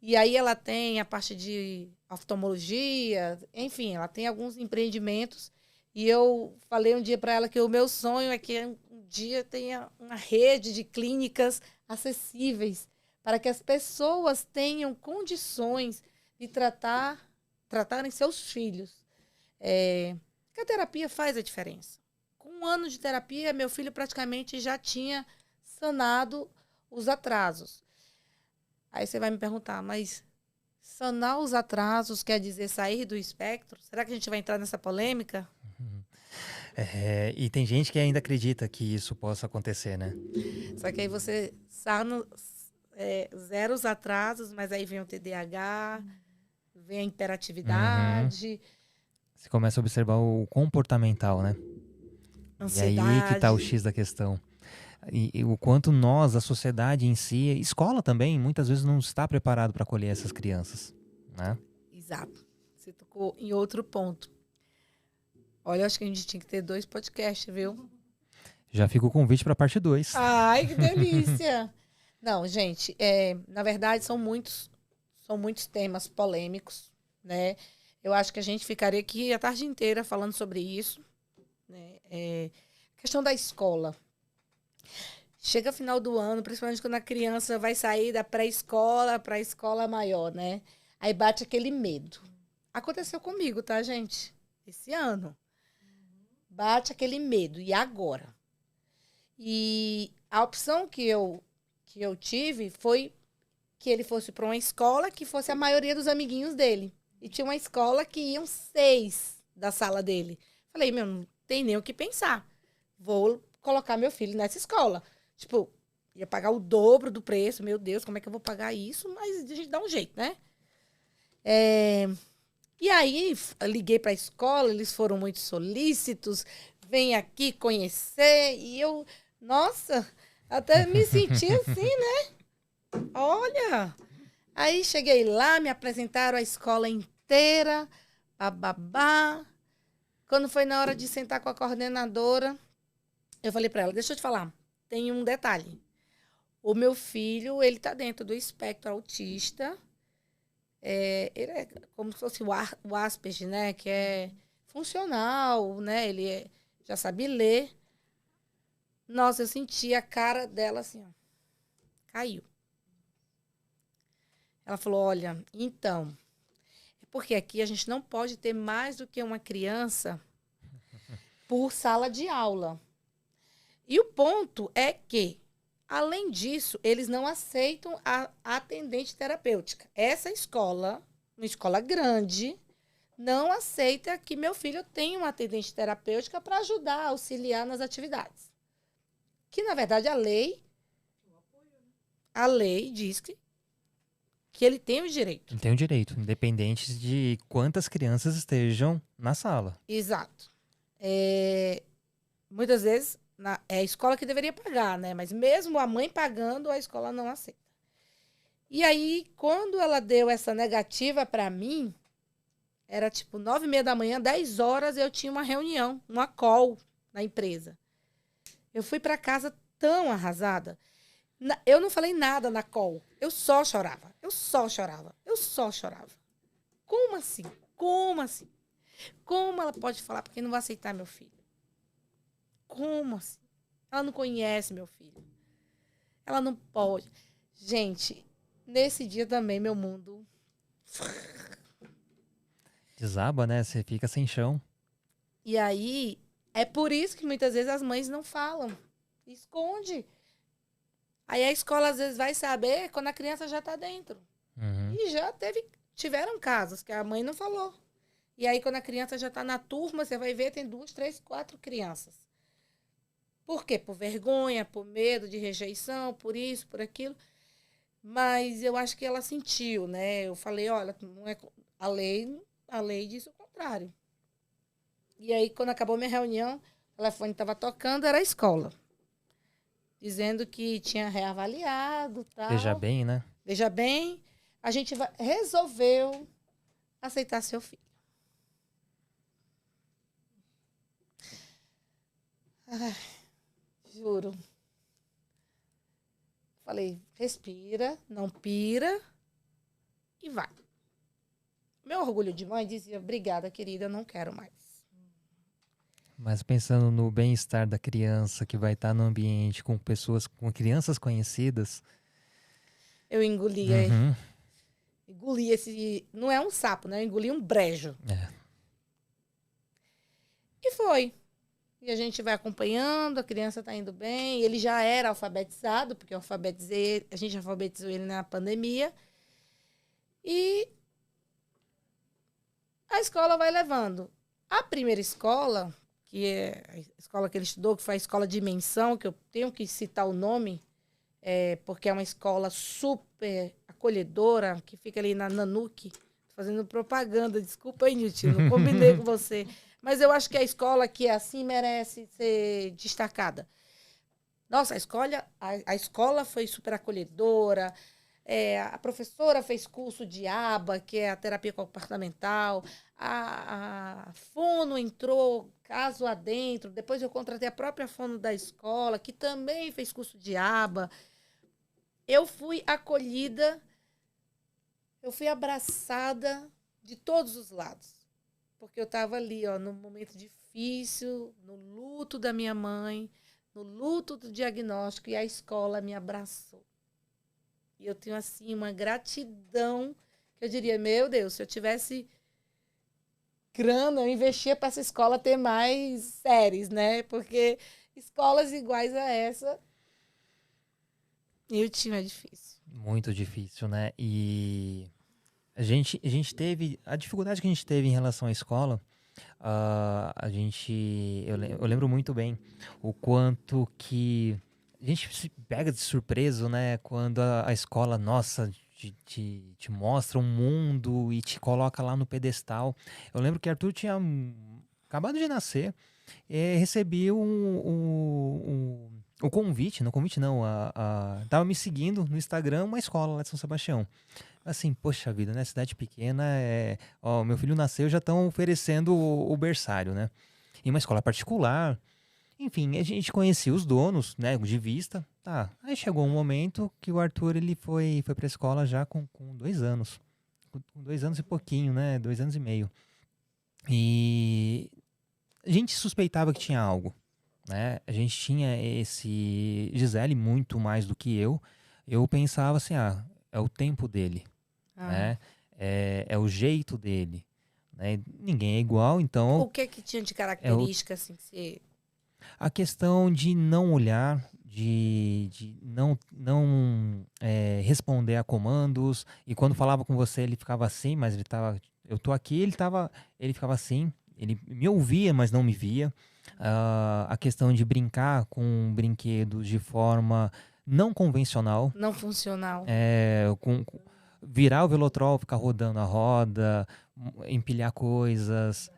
E aí ela tem a parte de oftalmologia, enfim, ela tem alguns empreendimentos. E eu falei um dia para ela que o meu sonho é que um dia tenha uma rede de clínicas acessíveis para que as pessoas tenham condições de tratarem seus filhos. Que a terapia faz a diferença. Com 1 ano de terapia, meu filho praticamente já tinha sanado os atrasos. Aí você vai me perguntar, mas sanar os atrasos quer dizer sair do espectro? Será que a gente vai entrar nessa polêmica? E tem gente que ainda acredita que isso possa acontecer, né? Só que aí você zera os atrasos, mas aí vem o TDAH, vem a hiperatividade, Você começa a observar o comportamental, né? E aí que tá o ansiedade. X da questão. E o quanto nós, a sociedade em si, escola também, muitas vezes não está preparado para acolher essas crianças, né? Exato. Você tocou em outro ponto. Olha, eu acho que a gente tinha que ter 2 podcasts, viu? Já fica o convite para a parte 2. Ai, que delícia! Não, gente, na verdade são muitos temas polêmicos, né? Eu acho que a gente ficaria aqui a tarde inteira falando sobre isso, né? Questão da escola. Chega final do ano, principalmente quando a criança vai sair da pré-escola para a escola maior, né? Aí bate aquele medo. Aconteceu comigo, tá, gente? Esse ano. Bate aquele medo. E agora? E a opção que eu tive foi que ele fosse para uma escola que fosse a maioria dos amiguinhos dele. E tinha uma escola que iam 6 da sala dele. Falei, meu, não tem nem o que pensar. Vou colocar meu filho nessa escola. Tipo, ia pagar o dobro do preço. Meu Deus, como é que eu vou pagar isso? Mas a gente dá um jeito, né? E aí, liguei para a escola, eles foram muito solícitos. Vem aqui conhecer. E eu, nossa, até me senti assim, né? Olha, aí cheguei lá, me apresentaram a escola inteira, bababá. Quando foi na hora de sentar com a coordenadora, eu falei para ela, deixa eu te falar, tem um detalhe. O meu filho, ele tá dentro do espectro autista. Ele é como se fosse o Asperger, né? Que é funcional, né? Já sabe ler. Nossa, eu senti a cara dela assim, ó, caiu. Ela falou, olha, então, porque aqui a gente não pode ter mais do que uma criança por sala de aula. E o ponto é que, além disso, eles não aceitam a atendente terapêutica. Essa escola, uma escola grande, não aceita que meu filho tenha uma atendente terapêutica para ajudar, auxiliar nas atividades. Que, na verdade, a lei diz que ele tem o direito. Tem o direito, independente de quantas crianças estejam na sala. Exato. Muitas vezes é a escola que deveria pagar, né? Mas mesmo a mãe pagando, a escola não aceita. E aí, quando ela deu essa negativa para mim, era tipo 9h30 da manhã, 10 horas, eu tinha uma reunião, uma call na empresa. Eu fui para casa tão arrasada. Eu não falei nada na call. Eu só chorava. Como assim? Como assim? Como ela pode falar porque não vai aceitar meu filho? Como assim? Ela não conhece meu filho. Ela não pode. Gente, Nesse dia também, meu mundo. Desaba, né? Você fica sem chão. E aí, é por isso que muitas vezes as mães não falam. Esconde. Aí a escola às vezes vai saber quando a criança já está dentro. Uhum. E tiveram casos que a mãe não falou. E aí, quando a criança já está na turma, você vai ver, tem 2, 3, 4 crianças. Por quê? Por vergonha, por medo de rejeição, por isso, por aquilo. Mas eu acho que ela sentiu, né? Eu falei, olha, não é a lei diz o contrário. E aí, quando acabou minha reunião, o telefone estava tocando, era a escola. Dizendo que tinha reavaliado, Veja tal. bem, né? Veja bem, a gente resolveu aceitar seu filho. Ai, juro. Falei, respira, não pira e vai. Meu orgulho de mãe dizia, obrigada, querida, eu não quero mais. Mas pensando no bem-estar da criança que vai estar no ambiente com pessoas, com crianças conhecidas. Eu engoli Uhum. esse... Não é um sapo, né? Eu engoli um brejo. É. E foi. E a gente vai acompanhando, a criança está indo bem. Ele já era alfabetizado, porque a gente alfabetizou ele na pandemia. E a escola vai levando. A primeira escola, que é a escola que ele estudou, que foi a escola Dimensão, que eu tenho que citar o nome, porque é uma escola super acolhedora, que fica ali na Nanuque, fazendo propaganda. Desculpa aí, Nilton, não combinei com você. Mas eu acho que a escola que é assim merece ser destacada. Nossa, a escola foi super acolhedora. A professora fez curso de ABA, que é a terapia comportamental. A fono entrou caso adentro. Depois eu contratei a própria fono da escola, que também fez curso de ABA. Eu fui acolhida, eu fui abraçada de todos os lados. Porque eu estava ali, ó, num momento difícil, no luto da minha mãe, no luto do diagnóstico, e a escola me abraçou. E eu tenho, assim, uma gratidão, que eu diria, meu Deus, se eu tivesse grana, eu investia para essa escola ter mais séries, né? Porque escolas iguais a essa, eu tinha difícil. Muito difícil, né? E a gente teve. A dificuldade que a gente teve em relação à escola, eu lembro muito bem o quanto que a gente se pega de surpreso, né? Quando a escola, nossa, te mostra um mundo e te coloca lá no pedestal. Eu lembro que Arthur tinha acabado de nascer. Recebi o convite, não convite não, tava me seguindo no Instagram uma escola lá de São Sebastião. Assim, poxa vida, né? Cidade pequena, ó, meu filho nasceu, já estão oferecendo o berçário, né? Em uma escola particular. Enfim, a gente conhecia os donos, né, de vista. Tá, aí chegou um momento que o Arthur, ele foi pra escola já com 2 anos. Com 2 anos e pouquinho, né? 2 anos e meio. E a gente suspeitava que tinha algo, né? A gente tinha esse Gisele muito mais do que eu. Eu pensava assim, é o tempo dele, Ah. né? É o jeito dele, né? Ninguém é igual, então O que tinha de é característica, assim, que você... a questão de não olhar, de não responder a comandos. E quando falava com você, ele ficava assim, mas ele tava. Eu tô aqui, ele ficava assim. Ele me ouvia, mas não me via. A questão de brincar com brinquedos de forma não convencional, Não funcional. virar o Velotrol, ficar rodando a roda, empilhar coisas,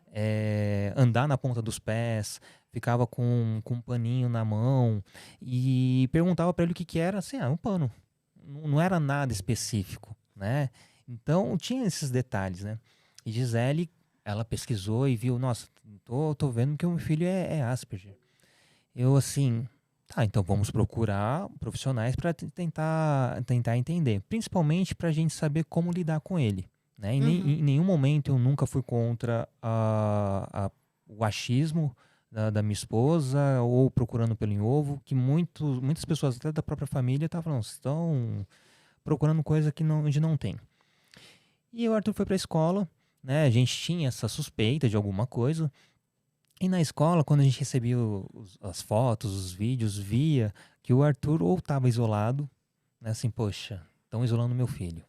andar na ponta dos pés, ficava com um paninho na mão e perguntava para ele o que que era, assim, um pano. Não era nada específico, né? Então tinha esses detalhes, né? E Gisele, ela pesquisou e viu, nossa, tô vendo que o meu filho é Asperger. Eu assim, tá, então vamos procurar profissionais para tentar entender, principalmente para a gente saber como lidar com ele, né? Em nenhum momento eu nunca fui contra o achismo da minha esposa ou procurando pelo em ovo, que muitas pessoas até da própria família estavam, não, estão procurando coisa que não, onde não tem. E o Arthur foi para a escola, né? A gente tinha essa suspeita de alguma coisa. E na escola, quando a gente recebia as fotos, os vídeos, via que o Arthur ou estava isolado, né? Assim, poxa, estão isolando meu filho.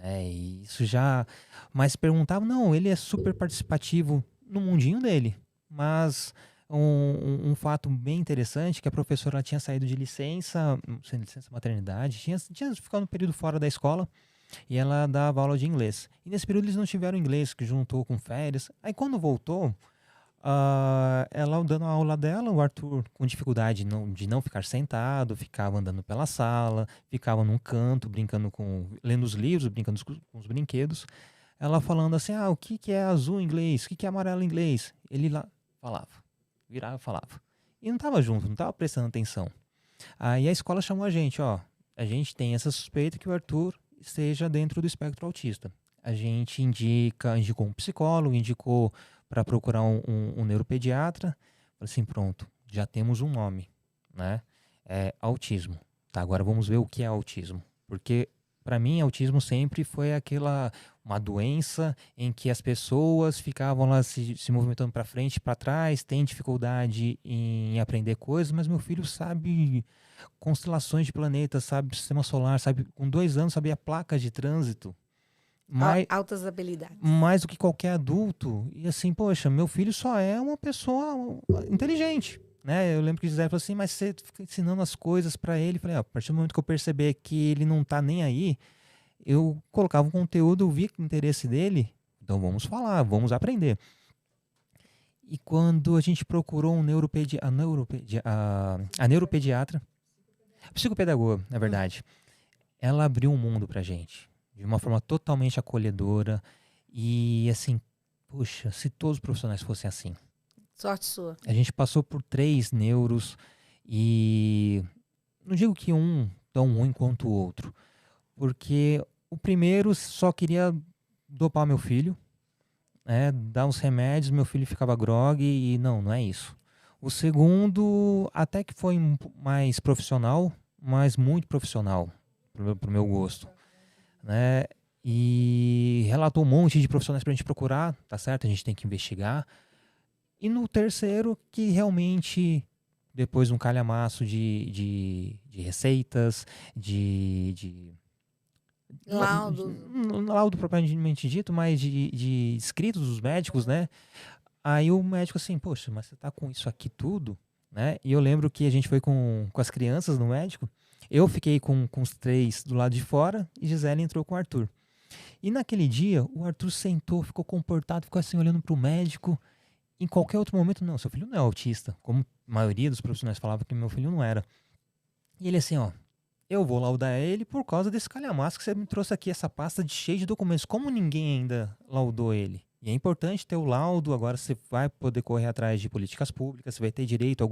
E isso já... Mas perguntava, não, ele é super participativo no mundinho dele. Mas um fato bem interessante, que a professora ela tinha saído de licença, sem licença maternidade, tinha ficado um período fora da escola, e ela dava aula de inglês. E nesse período eles não tiveram inglês, que juntou com férias. Aí quando voltou, ela dando a aula dela, o Arthur com dificuldade de não ficar sentado, ficava andando pela sala, ficava num canto, lendo os livros, brincando com os brinquedos. Ela falando assim, o que é azul em inglês? O que é amarelo em inglês? Ele lá falava, virava e falava. E não estava junto, não estava prestando atenção. Aí a escola chamou a gente, a gente tem essa suspeita que o Arthur esteja dentro do espectro autista. A gente indicou um psicólogo, indicou para procurar um neuropediatra. Falei assim, pronto, já temos um nome, né? É autismo. Tá, agora vamos ver o que é autismo. Porque, para mim, autismo sempre foi uma doença em que as pessoas ficavam lá se movimentando para frente e para trás, tem dificuldade em aprender coisas, mas meu filho sabe constelações de planetas, sabe sistema solar, sabe, com 2 anos sabia placas de trânsito. Altas habilidades. Mais do que qualquer adulto. E assim, poxa, meu filho só é uma pessoa inteligente, né? Eu lembro que Gisele falou assim, mas você fica ensinando as coisas pra ele. Falei, a partir do momento que eu perceber que ele não tá nem aí, eu colocava um conteúdo, eu vi o interesse dele, então vamos falar, vamos aprender. E quando a gente procurou a neuropediatra, a psicopedagoga, na verdade, ela abriu um mundo pra gente de uma forma totalmente acolhedora e assim, puxa, se todos os profissionais fossem assim. Sorte sua. A gente passou por 3 neuros e não digo que um tão ruim quanto o outro, porque o primeiro só queria dopar meu filho, dar uns remédios, meu filho ficava grogue e não é isso. O segundo até que foi mais profissional, mas muito profissional pro meu gosto, né? E relatou um monte de profissionais pra gente procurar, tá certo? A gente tem que investigar. E no terceiro, que realmente, depois de um calhamaço de receitas, Laudo. laudo propriamente dito, mas de escritos dos médicos, né? Aí o médico assim, poxa, mas você tá com isso aqui tudo, né? E eu lembro que a gente foi com as crianças no médico, eu fiquei com os 3 do lado de fora e Gisele entrou com o Arthur. E naquele dia, o Arthur sentou, ficou comportado, ficou assim olhando pro médico. Em qualquer outro momento, não, seu filho não é autista, como a maioria dos profissionais falava que meu filho não era. E ele assim, eu vou laudar ele por causa desse calhamaço que você me trouxe aqui, essa pasta cheia de documentos. Como ninguém ainda laudou ele? E é importante ter o laudo, agora você vai poder correr atrás de políticas públicas, você vai ter direito a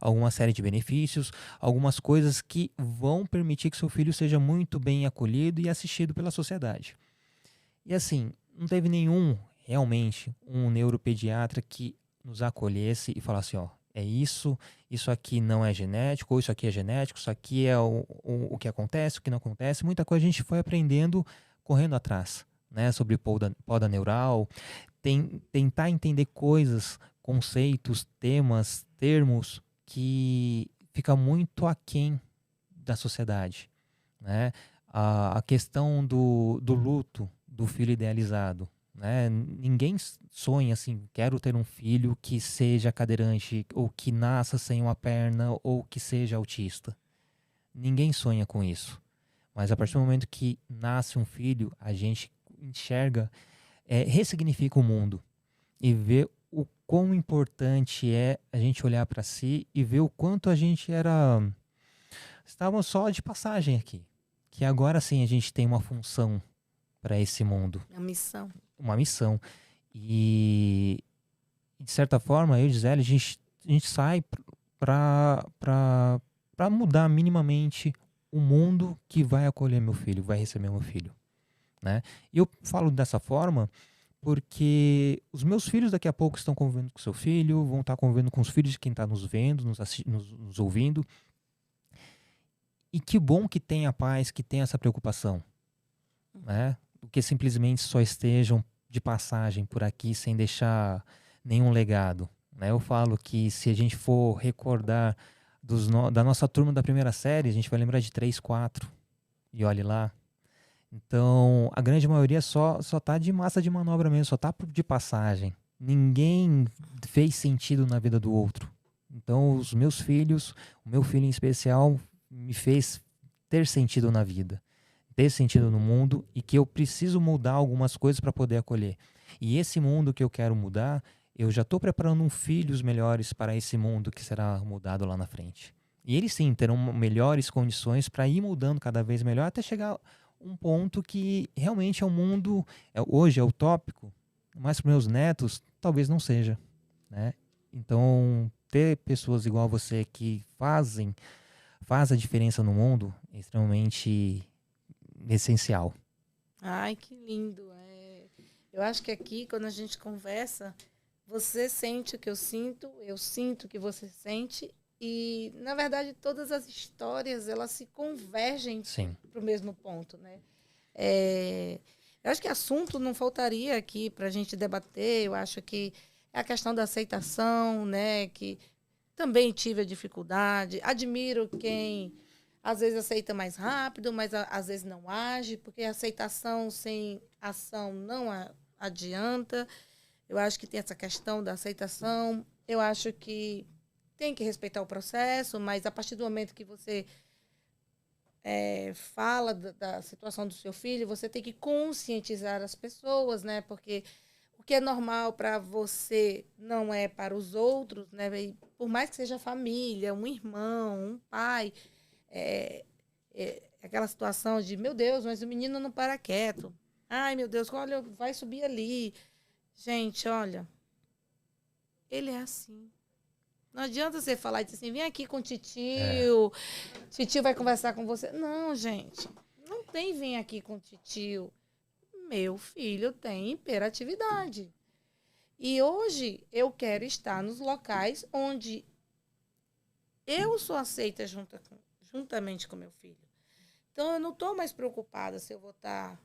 alguma série de benefícios, algumas coisas que vão permitir que seu filho seja muito bem acolhido e assistido pela sociedade. E assim, não teve realmente, um neuropediatra que nos acolhesse e falasse, é isso aqui não é genético, ou isso aqui é genético, isso aqui é o que acontece, o que não acontece. Muita coisa a gente foi aprendendo correndo atrás, né? Sobre poda neural, tentar entender coisas, conceitos, temas, termos que fica muito aquém da sociedade, né? A questão do luto do filho idealizado, né? Ninguém sonha assim, quero ter um filho que seja cadeirante, ou que nasça sem uma perna, ou que seja autista. Ninguém sonha com isso. Mas a partir do momento que nasce um filho, a gente enxerga, ressignifica o mundo e vê o quão importante é a gente olhar para si e ver o quanto a gente estávamos só de passagem aqui. Que agora sim a gente tem uma função para esse mundo. Uma missão. E de certa forma, eu e Gisele, a gente sai para mudar minimamente o mundo que vai acolher meu filho, vai receber meu filho, né? E eu falo dessa forma porque os meus filhos daqui a pouco estão convivendo com seu filho, vão estar convivendo com os filhos de quem está nos vendo, nos ouvindo. E que bom que tenha pais que tenham essa preocupação, né? Do que simplesmente só estejam de passagem por aqui sem deixar nenhum legado, né? Eu falo que se a gente for recordar da nossa turma da primeira série, a gente vai lembrar de 3, 4, e olhe lá. Então, a grande maioria só tá de massa de manobra mesmo, só tá de passagem. Ninguém fez sentido na vida do outro. Então, os meus filhos, o meu filho em especial, me fez ter sentido na vida, ter sentido no mundo e que eu preciso mudar algumas coisas para poder acolher. E esse mundo que eu quero mudar, eu já estou preparando filhos melhores para esse mundo que será mudado lá na frente. E eles sim terão melhores condições para ir mudando cada vez melhor até chegar um ponto que realmente é um mundo, hoje é utópico, mas para meus netos talvez não seja, né? Então, ter pessoas igual a você que faz a diferença no mundo é extremamente essencial. Ai, que lindo. Eu acho que aqui, quando a gente conversa, você sente o que eu sinto o que você sente, e, na verdade, todas as histórias, elas se convergem Sim. para o mesmo ponto, né? Eu acho que assunto não faltaria aqui para a gente debater. Eu acho que é a questão da aceitação, né? Que também tive a dificuldade. Admiro quem às vezes aceita mais rápido, mas às vezes não age, porque a aceitação sem ação não adianta. Eu acho que tem essa questão da aceitação. Eu acho que tem que respeitar o processo, mas a partir do momento que você fala da situação do seu filho, você tem que conscientizar as pessoas, né? Porque o que é normal para você não é para os outros, né? E por mais que seja família, um irmão, um pai, aquela situação de, meu Deus, mas o menino não para quieto. Ai, meu Deus, olha, vai subir ali. Gente, olha, ele é assim. Não adianta você falar e dizer assim, vem aqui com o titio, titio vai conversar com você. Não, gente, não tem vem aqui com o titio. Meu filho tem hiperatividade. E hoje eu quero estar nos locais onde eu sou aceita juntamente com meu filho. Então eu não estou mais preocupada se eu vou estar,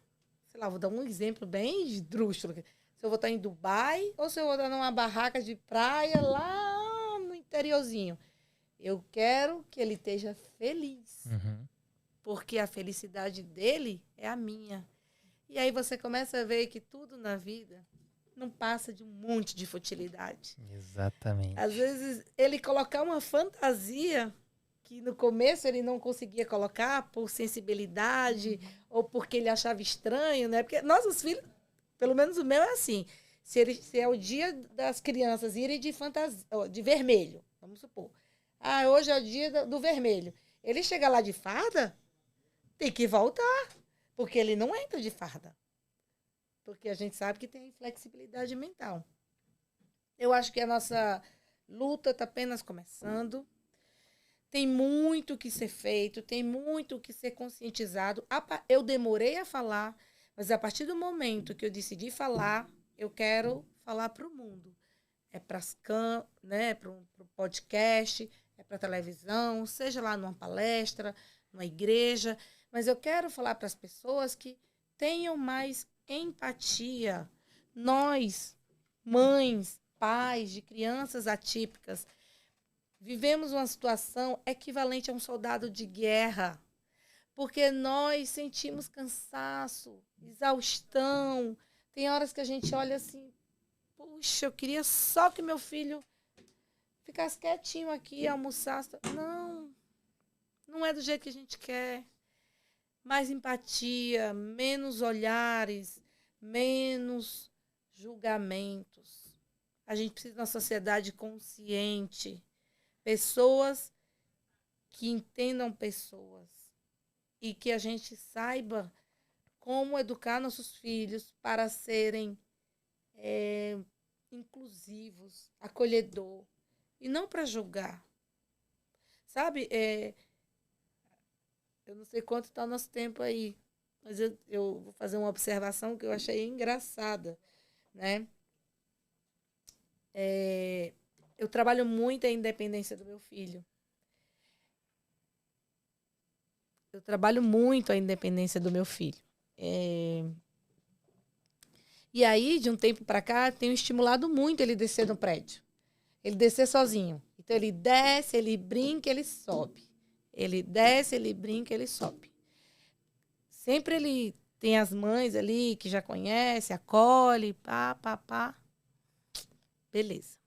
sei lá, vou dar um exemplo bem esdrúxulo. Se eu vou estar em Dubai ou se eu vou estar numa barraca de praia lá no interiorzinho. Eu quero que ele esteja feliz. Uhum. Porque a felicidade dele é a minha. E aí você começa a ver que tudo na vida não passa de um monte de futilidade. Exatamente. Às vezes, ele colocar uma fantasia que no começo ele não conseguia colocar por sensibilidade ou porque ele achava estranho, né? Porque nossos filhos, pelo menos o meu é assim, se é o dia das crianças irem de fantasia, de vermelho, vamos supor. Ah, hoje é o dia do vermelho. Ele chega lá de farda, tem que voltar, porque ele não entra de farda. Porque a gente sabe que tem inflexibilidade mental. Eu acho que a nossa luta está apenas começando. Tem muito que ser feito, tem muito que ser conscientizado. Eu demorei a falar, mas a partir do momento que eu decidi falar, eu quero falar para o mundo. É para as né, para o podcast, é para a televisão, seja lá numa palestra, numa igreja. Mas eu quero falar para as pessoas que tenham mais empatia. Nós, mães, pais de crianças atípicas, vivemos uma situação equivalente a um soldado de guerra, porque nós sentimos cansaço, exaustão. Tem horas que a gente olha assim, puxa, eu queria só que meu filho ficasse quietinho aqui, almoçasse. Não, não é do jeito que a gente quer. Mais empatia, menos olhares, menos julgamentos. A gente precisa de uma sociedade consciente. Pessoas que entendam pessoas. E que a gente saiba como educar nossos filhos para serem inclusivos, acolhedor. E não para julgar. Sabe, eu não sei quanto está o nosso tempo aí, mas eu vou fazer uma observação que eu achei engraçada, né? Eu trabalho muito a independência do meu filho. Eu trabalho muito a independência do meu filho. E aí, de um tempo para cá, tenho estimulado muito ele descer no prédio. Ele descer sozinho. Então, ele desce, ele brinca, ele sobe. Ele desce, ele brinca, ele sobe. Sempre ele tem as mães ali que já conhece, acolhe, pá. Beleza.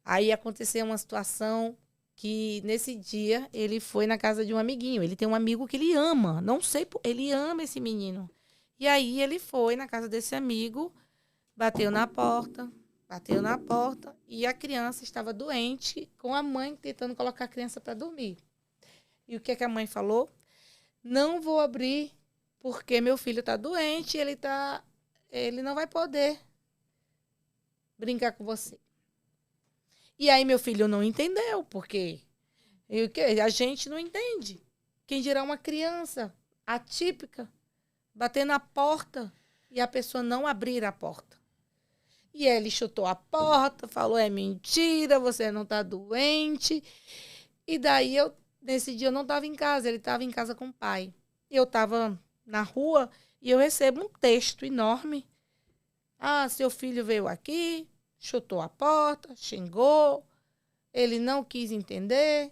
Aí aconteceu uma situação que, nesse dia, ele foi na casa de um amiguinho. Ele tem um amigo que ele ama. Não sei, ele ama esse menino. E aí ele foi na casa desse amigo, bateu na porta, e a criança estava doente, com a mãe tentando colocar a criança para dormir. E o que é que a mãe falou? Não vou abrir, porque meu filho está doente, ele não vai poder brincar com você. E aí meu filho não entendeu, porque a gente não entende. Quem dirá uma criança atípica bater na porta e a pessoa não abrir a porta. E ele chutou a porta, falou, é mentira, você não está doente. E daí, nesse dia, eu não estava em casa, ele estava em casa com o pai. Eu estava na rua e eu recebo um texto enorme. Ah, seu filho veio aqui, chutou a porta, xingou, ele não quis entender.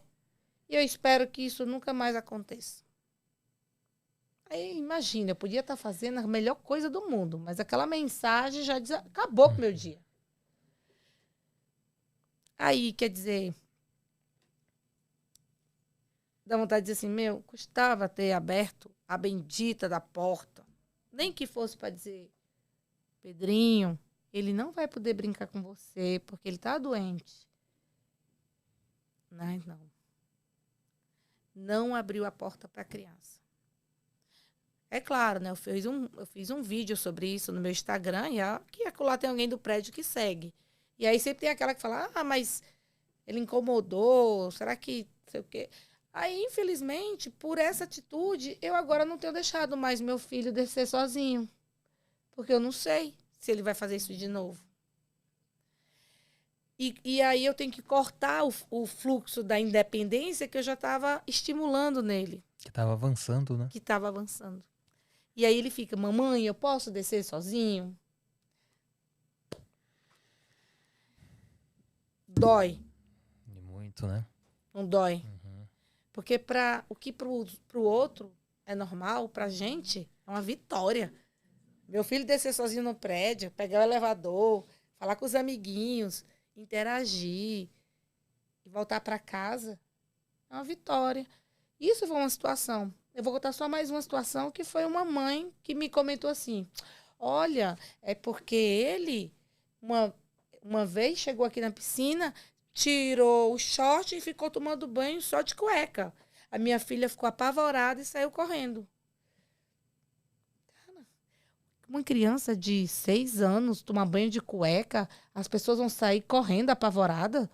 E eu espero que isso nunca mais aconteça. Aí, imagina, eu podia estar fazendo a melhor coisa do mundo, mas aquela mensagem já acabou com o meu dia. Aí, quer dizer, dá vontade de dizer assim, custava ter aberto a bendita da porta. Nem que fosse para dizer, Pedrinho, ele não vai poder brincar com você, porque ele está doente. Mas não. Não abriu a porta para a criança. É claro, né? Eu fiz um vídeo sobre isso no meu Instagram e lá tem alguém do prédio que segue. E aí sempre tem aquela que fala, mas ele incomodou, será que não sei o quê. Aí, infelizmente, por essa atitude, eu agora não tenho deixado mais meu filho descer sozinho. Porque eu não sei se ele vai fazer isso de novo. E aí eu tenho que cortar o fluxo da independência que eu já estava estimulando nele. Que estava avançando, né? Que estava avançando. E aí ele fica, mamãe, eu posso descer sozinho? Dói. Muito, né? Não dói. Porque o que pro outro é normal, pra gente é uma vitória. Meu filho descer sozinho no prédio, pegar o elevador, falar com os amiguinhos, interagir e voltar para casa é uma vitória. Isso foi uma situação. Eu vou contar só mais uma situação que foi uma mãe que me comentou assim, olha, é porque ele uma vez chegou aqui na piscina, tirou o short e ficou tomando banho só de cueca. A minha filha ficou apavorada e saiu correndo. Uma criança de 6 anos tomar banho de cueca, as pessoas vão sair correndo apavorada?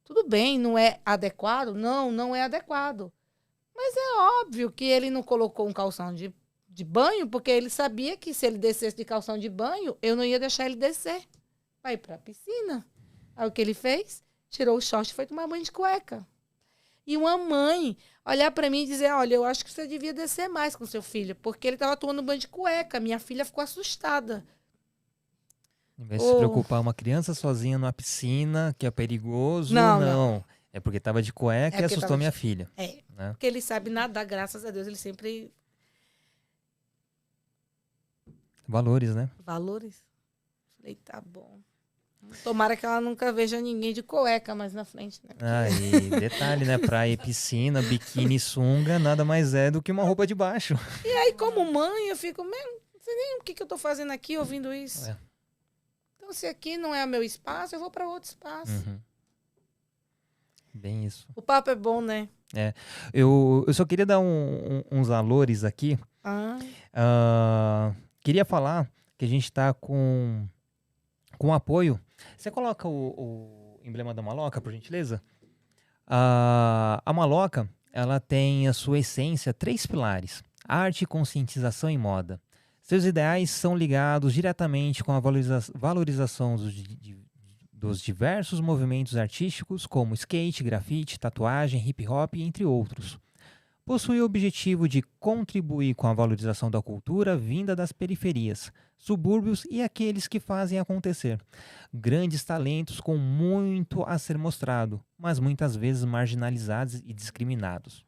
Tudo bem, não é adequado? Não, não é adequado. Mas é óbvio que ele não colocou um calção de banho, porque ele sabia que se ele descesse de calção de banho, eu não ia deixar ele descer. Vai para a piscina. Aí o que ele fez? Tirou o short e foi tomar banho de cueca. E uma mãe olhar para mim e dizer, olha, eu acho que você devia descer mais com seu filho, porque ele estava tomando banho de cueca. Minha filha ficou assustada. Em vez de se preocupar, uma criança sozinha numa piscina, que é perigoso, não. É porque estava de cueca e assustou minha filha. Né? Porque ele sabe nadar, graças a Deus, ele sempre... Valores, né? Valores. Falei, tá bom. Tomara que ela nunca veja ninguém de cueca mais na frente, né? E detalhe, né? Praia e piscina, biquíni e sunga, nada mais é do que uma roupa de baixo. E aí, como mãe, eu fico, não sei nem o que eu tô fazendo aqui ouvindo isso. Então, se aqui não é o meu espaço, eu vou para outro espaço. Bem isso. O papo é bom, né? Eu só queria dar uns valores aqui. Queria falar que a gente está com apoio. Você coloca o emblema da Maloca, por gentileza? A Maloca, ela tem a sua essência 3 pilares: arte, conscientização e moda. Seus ideais são ligados diretamente com a valorização dos diversos movimentos artísticos, como skate, grafite, tatuagem, hip hop, entre outros. possui o objetivo de contribuir com a valorização da cultura vinda das periferias, subúrbios e aqueles que fazem acontecer. Grandes talentos com muito a ser mostrado, mas muitas vezes marginalizados e discriminados.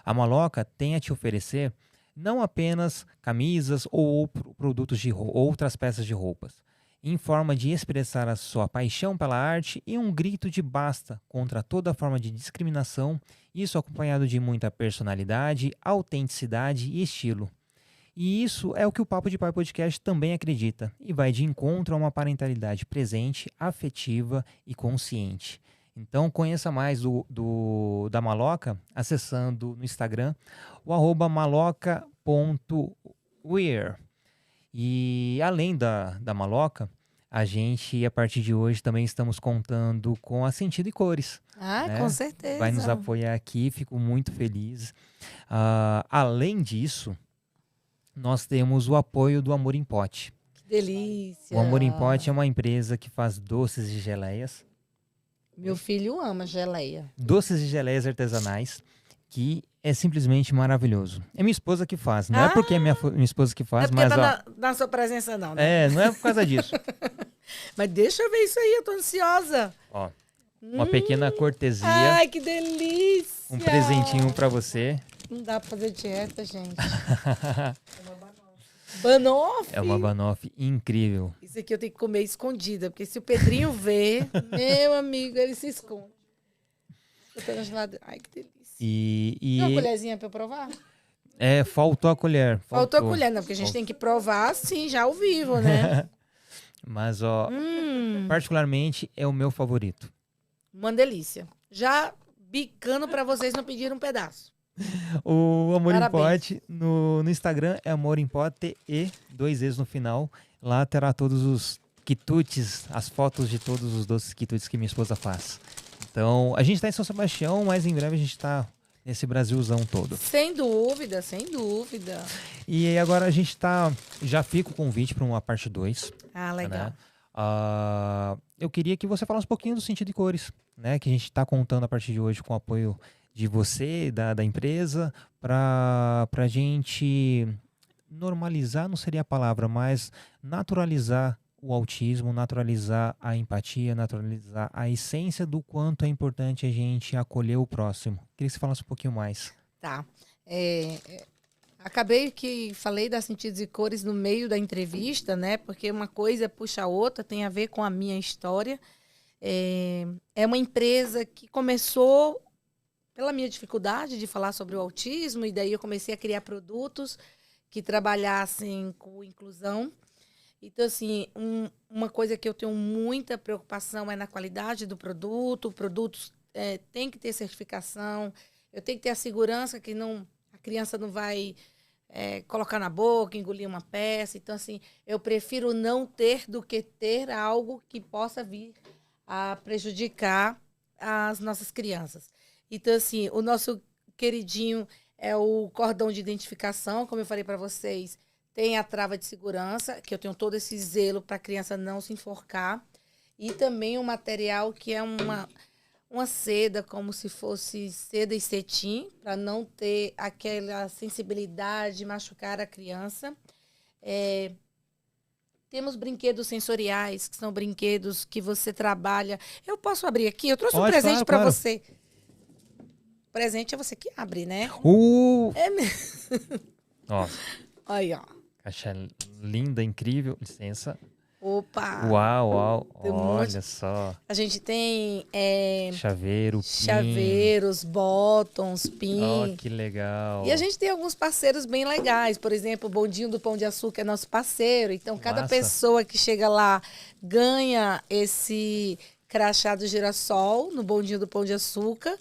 A Maloca tem a te oferecer não apenas camisas ou produtos de outras peças de roupas, em forma de expressar a sua paixão pela arte e um grito de basta contra toda forma de discriminação, isso acompanhado de muita personalidade, autenticidade e estilo. E isso é o que o Papo de Pai Podcast também acredita e vai de encontro a uma parentalidade presente, afetiva e consciente. Então conheça mais da Maloca acessando no Instagram o @maloca.wear. E além da Maloca, a gente, a partir de hoje, também estamos contando com a Sentido e Cores. Ah, Né? com certeza. Vai nos apoiar aqui, fico muito feliz. Além disso, nós temos o apoio do Amor em Pote. Que delícia. O Amor em Pote é uma empresa que faz doces e geleias. Meu filho ama geleia. Doces e geleias artesanais, que é simplesmente maravilhoso. É minha esposa que faz. Não é porque é minha esposa que faz, é porque mas... tá na sua presença não, né? não é por causa disso. Mas deixa eu ver isso aí, eu tô ansiosa. Ó, uma pequena cortesia. Ai, que delícia. Um presentinho pra você. Não dá pra fazer dieta, gente. Banoffee. É uma banoffee incrível. Isso aqui eu tenho que comer escondida, porque se o Pedrinho ver, meu amigo, ele se esconde. Eu tô na geladeira. Ai, que delícia. Tem uma colherzinha pra eu provar? Faltou a colher. Faltou a colher, não, porque a gente tem que provar assim, já ao vivo, né? Mas, ó, particularmente é o meu favorito. Uma delícia. Já bicando pra vocês não pedirem um pedaço. O Amor em Parabéns. Pote no Instagram é Amor em Pote e 2 vezes no final. Lá terá todos os quitutes, as fotos de todos os doces quitutes que minha esposa faz. Então, a gente tá em São Sebastião, mas em breve a gente tá nesse Brasilzão todo. Sem dúvida, sem dúvida. E agora a gente tá... Já fica o convite para uma parte 2. Ah, legal. Né? Eu queria que você falasse um pouquinho do Sentido e Cores, né? Que a gente está contando a partir de hoje com o apoio de você, da empresa, para a gente normalizar, não seria a palavra, mas naturalizar o autismo, naturalizar a empatia, naturalizar a essência do quanto é importante a gente acolher o próximo. Queria que você falasse um pouquinho mais. Tá. Acabei que falei das Sentidos e Cores no meio da entrevista, né? Porque uma coisa puxa a outra, tem a ver com a minha história. É uma empresa que começou pela minha dificuldade de falar sobre o autismo, e daí eu comecei a criar produtos que trabalhassem com inclusão. Então, assim, uma coisa que eu tenho muita preocupação é na qualidade do produto. O produto tem que ter certificação, eu tenho que ter a segurança que a criança não vai colocar na boca, engolir uma peça. Então, assim, eu prefiro não ter do que ter algo que possa vir a prejudicar as nossas crianças. Então, assim, o nosso queridinho é o cordão de identificação, como eu falei para vocês. Tem a trava de segurança, que eu tenho todo esse zelo para a criança não se enforcar. E também um material que é uma seda, como se fosse seda e cetim, para não ter aquela sensibilidade de machucar a criança. Temos brinquedos sensoriais, que são brinquedos que você trabalha. Eu posso abrir aqui? Eu trouxe um presente para você. O presente é você que abre, né? É mesmo. Nossa. Aí, ó. Caixa linda, incrível. Licença. Opa! Uau. Olha só. A gente tem chaveiros, bottoms, pin. Que legal. E a gente tem alguns parceiros bem legais. Por exemplo, o Bondinho do Pão de Açúcar é nosso parceiro. Então, cada pessoa que chega lá ganha esse crachá do girassol no Bondinho do Pão de Açúcar,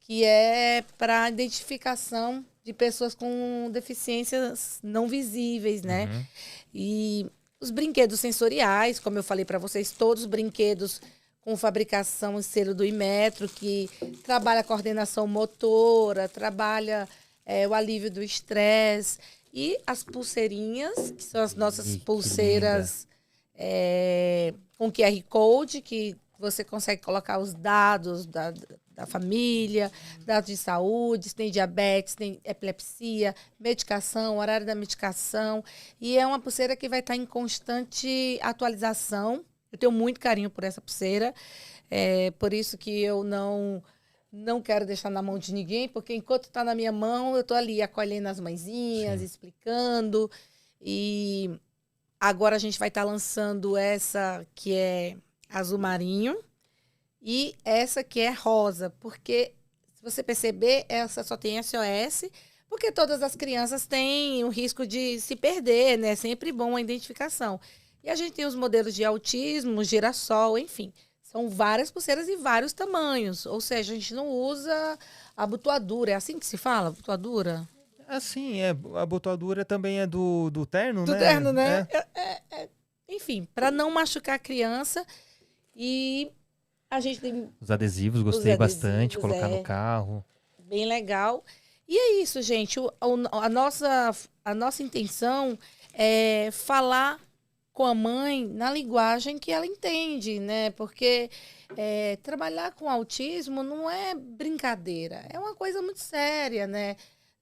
que é para identificação de pessoas com deficiências não visíveis, né? Uhum. E os brinquedos sensoriais, como eu falei para vocês, todos os brinquedos com fabricação e selo do Inmetro, que trabalha a coordenação motora, trabalha o alívio do estresse. E as pulseirinhas, que são as nossas pulseiras com QR Code, que você consegue colocar os dados da da família, dados de saúde, se tem diabetes, tem epilepsia, medicação, horário da medicação. E é uma pulseira que vai estar em constante atualização. Eu tenho muito carinho por essa pulseira. É por isso que eu não quero deixar na mão de ninguém, porque enquanto está na minha mão, eu estou ali acolhendo as mãezinhas, Sim. explicando. E agora a gente vai estar lançando essa que é azul marinho e essa que é rosa, porque se você perceber, essa só tem SOS, porque todas as crianças têm o risco de se perder, né? É sempre bom a identificação. E a gente tem os modelos de autismo, girassol, enfim. São várias pulseiras e vários tamanhos. Ou seja, a gente não usa abotoadura. É assim que se fala? Abotoadura? Assim, a botoadura também é do terno, Do né? terno, né? É. Enfim, para não machucar a criança. E a gente tem Os adesivos, os gostei bastante, adesivos, colocar no é carro. bem legal. E é isso, gente. A nossa intenção é falar com a mãe na linguagem que ela entende, né? Porque trabalhar com autismo não é brincadeira, é uma coisa muito séria, né?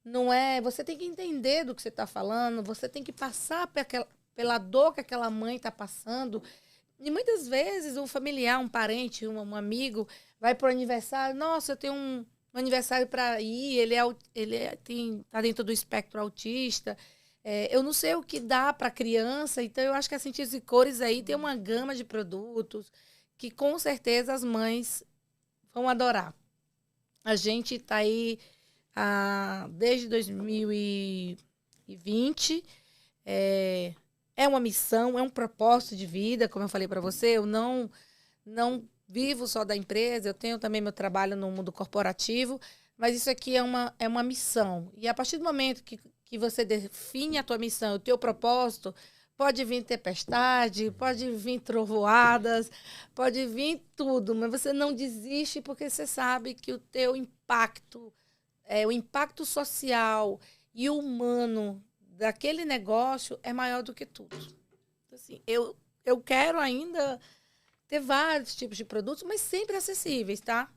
Não é. Você tem que entender do que você está falando, você tem que passar pela dor que aquela mãe está passando. E muitas vezes um familiar, um parente, um amigo vai para o aniversário. Nossa, eu tenho um aniversário para ir, tá dentro do espectro autista. Eu não sei o que dá para criança, então eu acho que a Sentidos e Cores aí tem uma gama de produtos que com certeza as mães vão adorar. A gente está aí desde 2020. É uma missão, é um propósito de vida, como eu falei para você. Eu não vivo só da empresa, eu tenho também meu trabalho no mundo corporativo, mas isso aqui é uma missão. E a partir do momento que você define a tua missão, o teu propósito, pode vir tempestade, pode vir trovoadas, pode vir tudo, mas você não desiste porque você sabe que o teu impacto, o impacto social e humano daquele negócio é maior do que tudo. Assim, eu quero ainda ter vários tipos de produtos, mas sempre acessíveis, tá?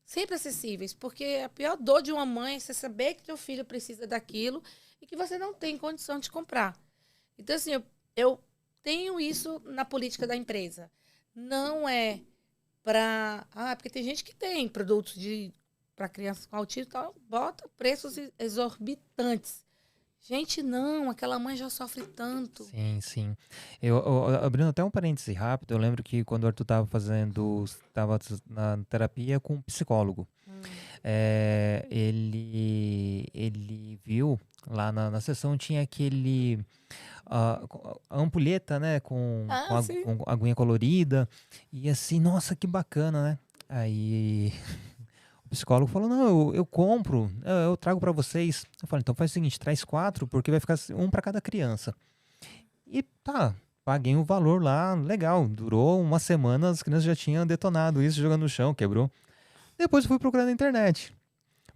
Sempre acessíveis, porque a pior dor de uma mãe é você saber que teu filho precisa daquilo e que você não tem condição de comprar. Então, assim, eu tenho isso na política da empresa. Não é para... porque tem gente que tem produtos para crianças com autismo, então bota preços exorbitantes. Gente, não, aquela mãe já sofre tanto. Sim, sim. Abrindo até um parêntese rápido, eu lembro que quando o Arthur estava na terapia com um psicólogo, ele viu lá na sessão tinha a ampulheta, né, Sim. com aguinha colorida, e assim, nossa, que bacana, né? Aí o psicólogo falou, não, eu compro, eu trago para vocês. Eu falei, então faz o seguinte, traz 4, porque vai ficar um para cada criança. E tá, paguei o valor lá, legal. Durou uma semana, as crianças já tinham detonado isso, jogando no chão, quebrou. Depois eu fui procurar na internet.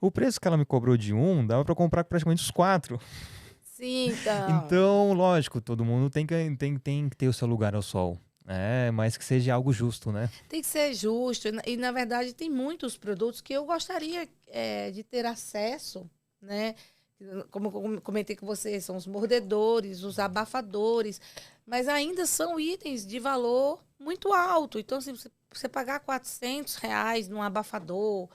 O preço que ela me cobrou de dava para comprar praticamente os 4. Sim, então. Então, lógico, todo mundo tem que ter o seu lugar ao sol. Mas que seja algo justo, né? Tem que ser justo. Na verdade, tem muitos produtos que eu gostaria de ter acesso, né? Como eu comentei com você, são os mordedores, os abafadores, mas ainda são itens de valor muito alto. Então, se você pagar R$ 400 num abafador,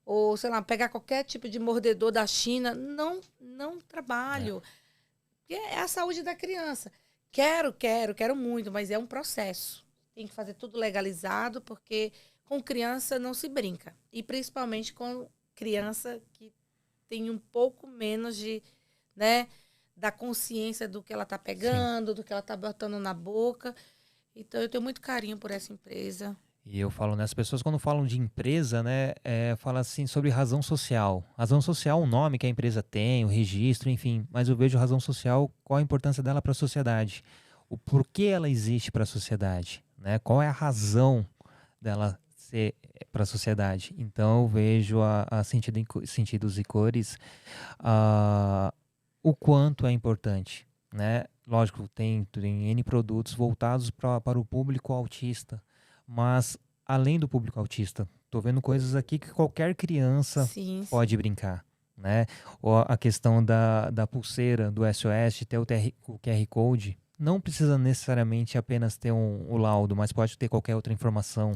ou, sei lá, pegar qualquer tipo de mordedor da China, não É. trabalho. Porque é a saúde da criança. Quero muito, mas é um processo. Tem que fazer tudo legalizado, porque com criança não se brinca. E principalmente com criança que tem um pouco menos né, da consciência do que ela está Sim. pegando, do que ela está botando na boca. Então, eu tenho muito carinho por essa empresa. E eu falo, né, as pessoas quando falam de empresa, né, falam assim sobre razão social. Razão social é um nome que a empresa tem, o registro, enfim, mas eu vejo razão social, qual a importância dela para a sociedade, o porquê ela existe para a sociedade, né, qual é a razão dela ser para a sociedade. Então eu vejo a Sentidos e Cores, o quanto é importante, né? Lógico, tem N produtos voltados para o público autista, mas além do público autista, tô vendo coisas aqui que qualquer criança Sim, pode brincar, né? Ou a questão da pulseira, do SOS, ter o QR Code, não precisa necessariamente apenas ter o laudo, mas pode ter qualquer outra informação.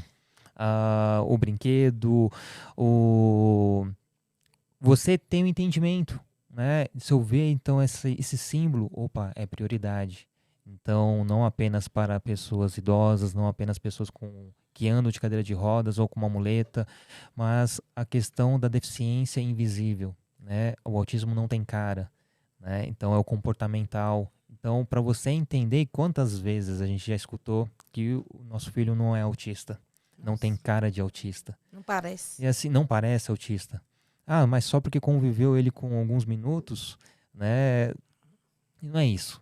O brinquedo, o... você tem o entendimento, né? Se eu ver, então, esse símbolo, opa, é prioridade. Então, não apenas para pessoas idosas, não apenas pessoas que andam de cadeira de rodas ou com uma muleta, mas a questão da deficiência invisível, né? O autismo não tem cara, né? Então, é o comportamental. Então, para você entender quantas vezes a gente já escutou que o nosso filho não é autista, não tem nossa, cara de autista. não parece. E assim, não parece autista. Ah, mas só porque conviveu ele com alguns minutos, né? Não é isso.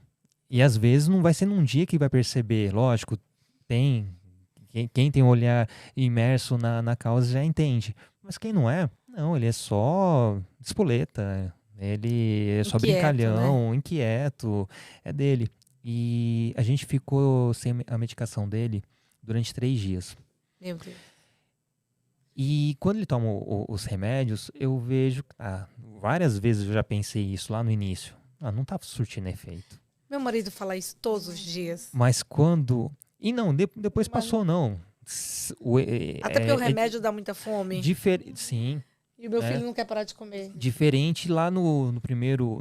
E às vezes não vai ser num dia que vai perceber. Lógico, tem. Quem tem um olhar imerso na causa já entende. Mas quem não é, não, ele é só espoleta. Ele é só Inquieto, né? brincalhão, inquieto. É dele. E a gente ficou sem a medicação dele durante 3 dias. Meu Deus. E quando ele toma os remédios, eu vejo. Várias vezes eu já pensei isso lá no início. Não tá surtindo efeito. Meu marido fala isso todos os dias. Mas quando. E não, depois Mas passou, não. até porque o remédio dá muita fome. Sim, E o meu né? filho não quer parar de comer. Diferente lá no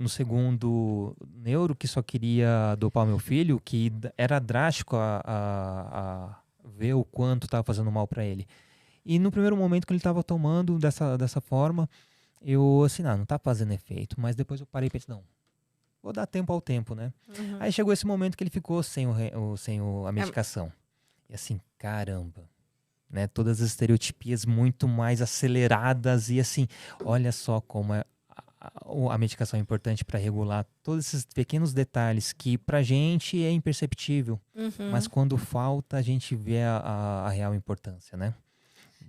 segundo neuro, que só queria dopar meu filho, que era drástico a ver o quanto estava fazendo mal para ele. E no primeiro momento que ele estava tomando dessa forma, eu assim, não tá fazendo efeito. Mas depois eu parei e pensei, não, vou dar tempo ao tempo, né? Uhum. Aí chegou esse momento que ele ficou sem a medicação. E assim, caramba, né? Todas as estereotipias muito mais aceleradas e assim, olha só como a medicação é importante para regular todos esses pequenos detalhes que pra gente é imperceptível, mas Uhum. quando falta a gente vê a real importância, né?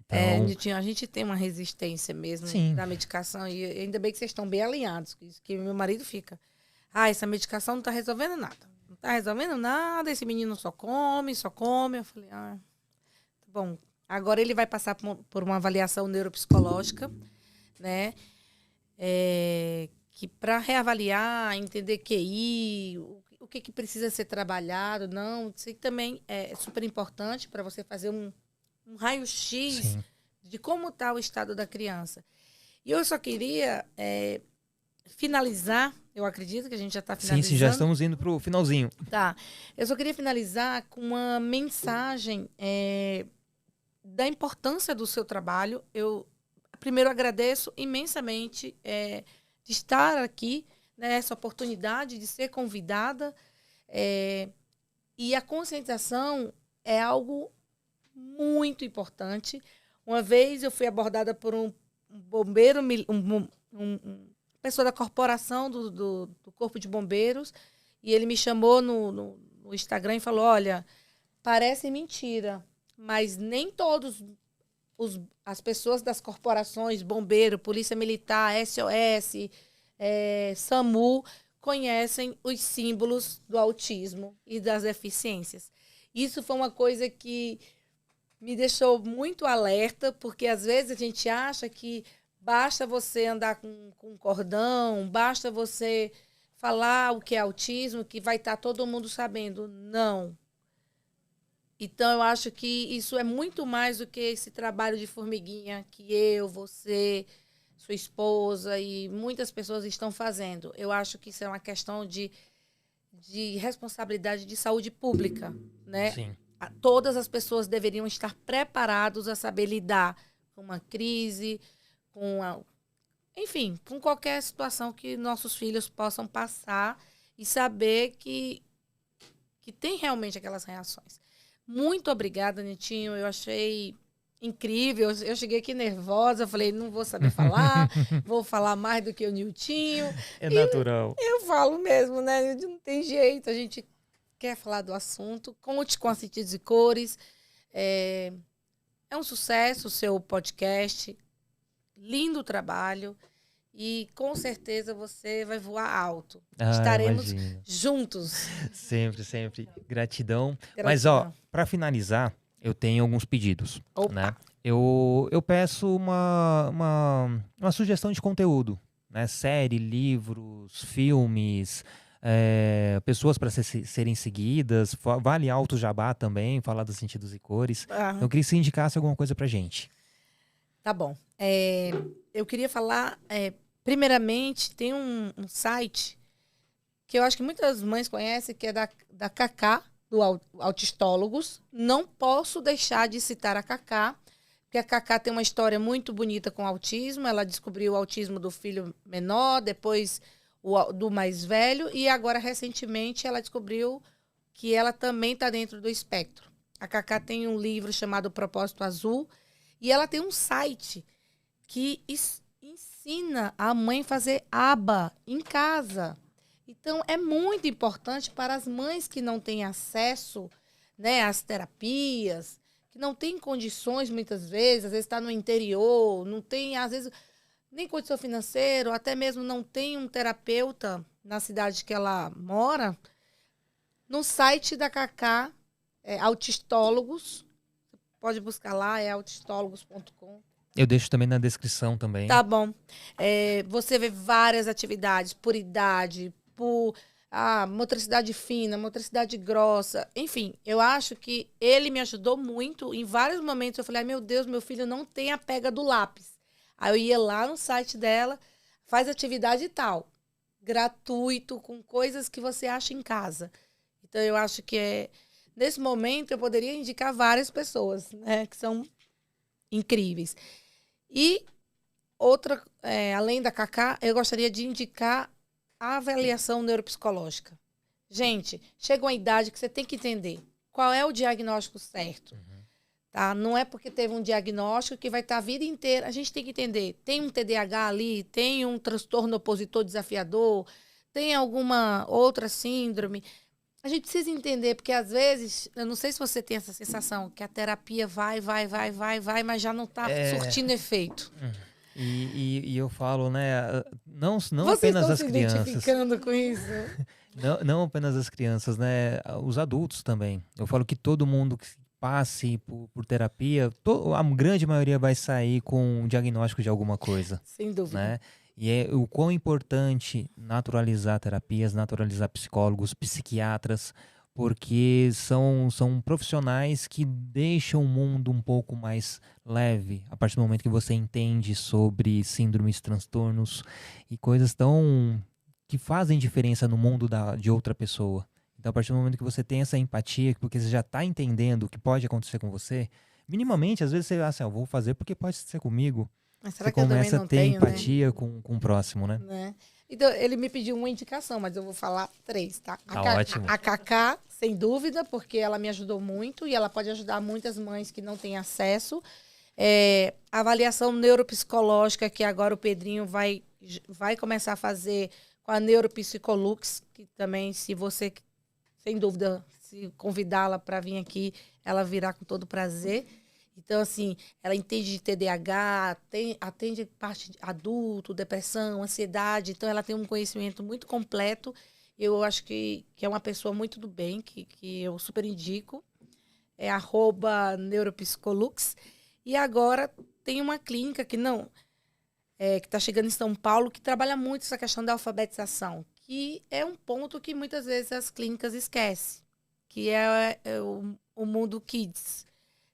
É, Então, Nitinho, a gente tem uma resistência mesmo sim, da medicação e ainda bem que vocês estão bem alinhados, que meu marido fica. Ah, essa medicação não tá resolvendo nada. Não tá resolvendo nada, esse menino só come, só come. Eu falei, bom, agora ele vai passar por uma avaliação neuropsicológica, né? Que para reavaliar, entender QI, o que precisa ser trabalhado, não, isso aí também é super importante para você fazer um raio-x sim. de como está o estado da criança. E eu só queria finalizar, eu acredito que a gente já está Sim, já finalizando. estamos indo pro finalzinho. Tá. Eu só queria finalizar com uma mensagem da importância do seu trabalho. Eu, primeiro, agradeço imensamente de estar aqui, né, essa oportunidade de ser convidada. E a conscientização é algo muito importante. Uma vez eu fui abordada por um bombeiro, pessoa da corporação do Corpo de Bombeiros, e ele me chamou no Instagram e falou, olha, parece mentira, mas nem todos as pessoas das corporações, bombeiro, polícia militar, SOS, SAMU, conhecem os símbolos do autismo e das deficiências. Isso foi uma coisa que me deixou muito alerta, porque às vezes a gente acha que basta você andar com cordão, basta você falar o que é autismo, que vai estar todo mundo sabendo. Não. Então, eu acho que isso é muito mais do que esse trabalho de formiguinha que eu, você, sua esposa e muitas pessoas estão fazendo. Eu acho que isso é uma questão de responsabilidade de saúde pública, né? Sim. Todas as pessoas deveriam estar preparados a saber lidar com uma crise, enfim, com qualquer situação que nossos filhos possam passar e saber que tem realmente aquelas reações. Muito obrigada, Nitinho. Eu achei incrível. Eu cheguei aqui nervosa, falei, não vou saber falar, vou falar mais do que o Niltinho. É E natural. eu falo mesmo, né? Não tem jeito, a gente quer falar do assunto. Conte com a Sentidos e Cores. É um sucesso o seu podcast. Lindo trabalho. E com certeza você vai voar alto. Estaremos Imagino. juntos. Sempre, sempre. Gratidão. Mas, Gratidão. para finalizar, eu tenho alguns pedidos, Opa. né? Eu peço uma sugestão de conteúdo, né? Série, livros, filmes, pessoas para serem seguidas, vale alto jabá também, falar dos sentidos e cores. Então, Ah, eu queria que você indicasse alguma coisa pra gente. tá bom. Eu queria falar, primeiramente, tem um site que eu acho que muitas mães conhecem, que é da Cacá, do Autistólogos. Não posso deixar de citar a Cacá, porque a Cacá tem uma história muito bonita com autismo. Ela descobriu o autismo do filho menor, depois do mais velho, e agora, recentemente, ela descobriu que ela também está dentro do espectro. A Cacá tem um livro chamado Propósito Azul, e ela tem um site que ensina a mãe a fazer aba em casa. Então, é muito importante para as mães que não têm acesso, né, às terapias, que não têm condições, muitas vezes, às vezes está no interior, não tem, às vezes, nem condição financeira, ou até mesmo não tem um terapeuta na cidade que ela mora. No site da Cacá, Autistólogos, pode buscar lá, é autistólogos.com. Eu deixo também na descrição também. Tá bom. Você vê várias atividades por idade, por motricidade fina, motricidade grossa. Enfim, eu acho que ele me ajudou muito. Em vários momentos eu falei, ai meu Deus, meu filho não tem a pega do lápis. Aí eu ia lá no site dela, faz atividade e tal. Gratuito, com coisas que você acha em casa. Então eu acho que nesse momento eu poderia indicar várias pessoas, né, que são incríveis. E outra, além da Cacá, eu gostaria de indicar a avaliação neuropsicológica. Gente, chega uma idade que você tem que entender qual é o diagnóstico certo. Tá? Não é porque teve um diagnóstico que vai estar a vida inteira. A gente tem que entender, tem um TDAH ali, tem um transtorno opositor desafiador, tem alguma outra síndrome. A gente precisa entender, porque às vezes, eu não sei se você tem essa sensação, que a terapia vai, mas já não está É, surtindo efeito. e eu falo, né? Não Vocês apenas estão as se crianças, identificando com isso? não apenas as crianças, né? Os adultos também. Eu falo que todo mundo que passe por terapia, a grande maioria vai sair com um diagnóstico de alguma coisa, Sem dúvida. né? E é o quão importante naturalizar terapias, naturalizar psicólogos, psiquiatras, porque são profissionais que deixam o mundo um pouco mais leve a partir do momento que você entende sobre síndromes, transtornos e coisas tão que fazem diferença no mundo de outra pessoa. Então, a partir do momento que você tem essa empatia, porque você já está entendendo o que pode acontecer com você, minimamente, às vezes você, assim, eu vou fazer porque pode ser comigo. Mas Você será que eu também começa a não ter tenho, né? empatia com o próximo, né? Né? Então, ele me pediu uma indicação, mas eu vou falar três, tá? Tá ótimo. A Cacá, sem dúvida, porque ela me ajudou muito e ela pode ajudar muitas mães que não têm acesso. A avaliação neuropsicológica, que agora o Pedrinho vai começar a fazer com a Neuropsicolux, que também, se você, sem dúvida, se convidá-la para vir aqui, ela virá com todo prazer. Então, assim, ela entende de TDAH, atende parte de adulto, depressão, ansiedade. Então, ela tem um conhecimento muito completo. Eu acho que é uma pessoa muito do bem, que eu super indico. É @neuropsicolux. E agora tem uma clínica que está chegando em São Paulo, que trabalha muito essa questão da alfabetização, que é um ponto que muitas vezes as clínicas esquecem, que é o Mundo Kids,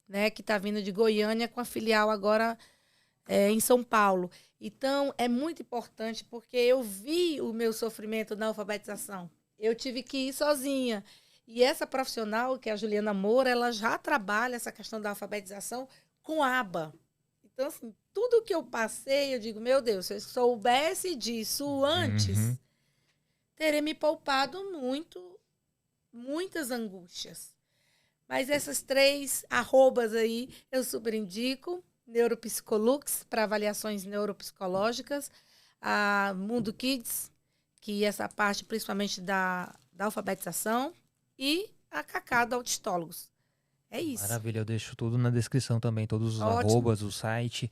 né, que está vindo de Goiânia com a filial agora em São Paulo. Então, é muito importante porque eu vi o meu sofrimento na alfabetização. Eu tive que ir sozinha. E essa profissional, que é a Juliana Moura, ela já trabalha essa questão da alfabetização com aba. Então, assim, tudo que eu passei, eu digo, meu Deus, se eu soubesse disso antes, Uhum. teria me poupado muitas angústias. Mas essas três arrobas aí eu super indico. Neuropsicolux, para avaliações neuropsicológicas. A Mundo Kids, que essa parte principalmente da alfabetização. E a Cacá da Autistólogos. É isso. Maravilha, eu deixo tudo na descrição também, todos os Ótimo. arrobas, o site.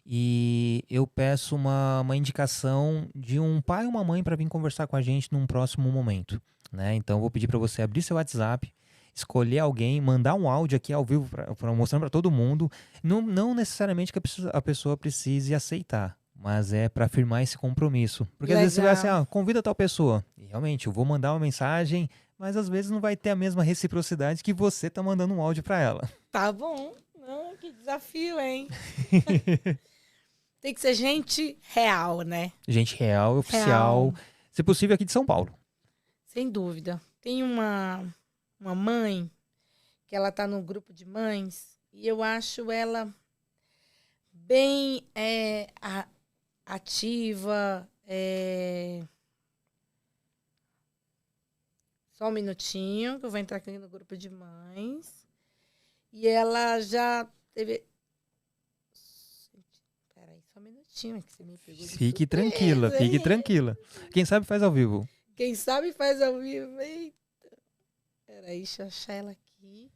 E eu peço uma indicação de um pai ou uma mãe para vir conversar com a gente num próximo momento, né? Então eu vou pedir para você abrir seu WhatsApp escolher alguém, mandar um áudio aqui ao vivo, mostrando para todo mundo. Não necessariamente que a pessoa precise aceitar, mas é para afirmar esse compromisso. Porque às vezes você vai assim, convida tal pessoa. E realmente, eu vou mandar uma mensagem, mas às vezes não vai ter a mesma reciprocidade que você tá mandando um áudio para ela. Tá bom. Não, que desafio, hein? Tem que ser gente real, né? Gente real, oficial. Se possível, aqui de São Paulo. Sem dúvida. Tem uma mãe que ela tá no grupo de mães e eu acho ela bem ativa. Só um minutinho, que eu vou entrar aqui no grupo de mães. E ela já teve... Peraí, só um minutinho, que você me pegou de Fique surpresa, tranquila, fique hein? tranquila. Quem sabe faz ao vivo. Quem sabe faz ao vivo. Eita. Peraí, deixa eu achar ela aqui.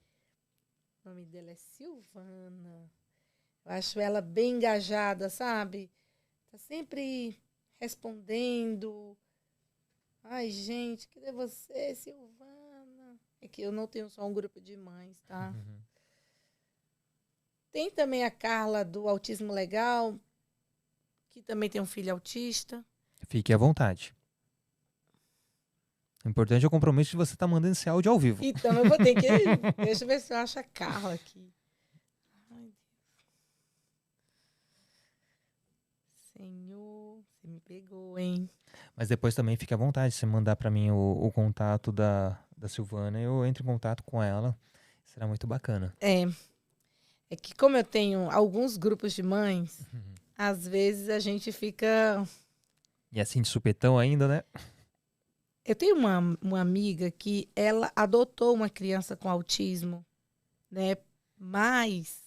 O nome dela é Silvana. Eu acho ela bem engajada, sabe? Tá sempre respondendo. Ai, gente, cadê você, Silvana? É que eu não tenho só um grupo de mães, tá? Uhum. Tem também a Carla do Autismo Legal, que também tem um filho autista. Fique à vontade. O importante é o compromisso de você estar mandando esse áudio ao vivo. Então eu vou ter que... Deixa eu ver se eu acho a Carla aqui. Ai, Deus. Senhor, você me pegou, hein? Mas depois também fique à vontade. Se você mandar para mim o contato da Silvana, eu entro em contato com ela. Será muito bacana. É que como eu tenho alguns grupos de mães, às vezes a gente fica... E assim de supetão ainda, né? Eu tenho uma amiga que ela adotou uma criança com autismo, né? Mas,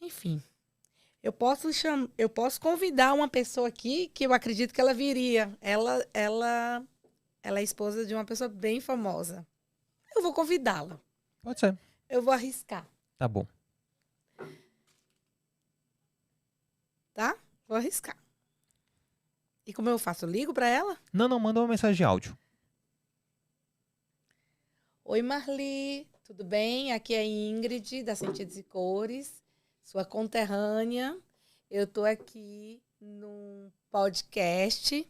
enfim, eu posso convidar uma pessoa aqui que eu acredito que ela viria. Ela é esposa de uma pessoa bem famosa. Eu vou convidá-la. Pode ser. Eu vou arriscar, Tá bom. tá? Vou arriscar. E como eu faço? Eu ligo para ela? Não, manda uma mensagem de áudio. Oi, Marli, tudo bem? Aqui é a Ingrid, da Sentidos e Cores, sua conterrânea. Eu tô aqui num podcast,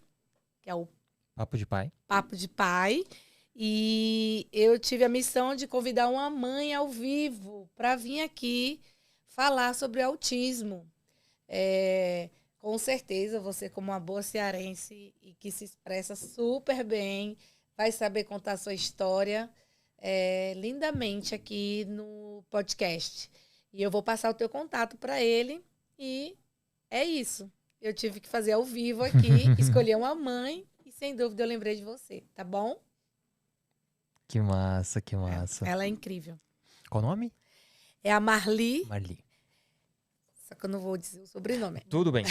que é o Papo de pai. Papo de Pai, e eu tive a missão de convidar uma mãe ao vivo para vir aqui falar sobre autismo. Com certeza, você, como uma boa cearense e que se expressa super bem, vai saber contar a sua história lindamente aqui no podcast. E eu vou passar o teu contato para ele e é isso. Eu tive que fazer ao vivo aqui, escolher uma mãe e, sem dúvida, eu lembrei de você, tá bom? Que massa, que massa. Ela é incrível. Qual o nome? É a Marli. Marli. Só que eu não vou dizer o sobrenome. Tudo bem.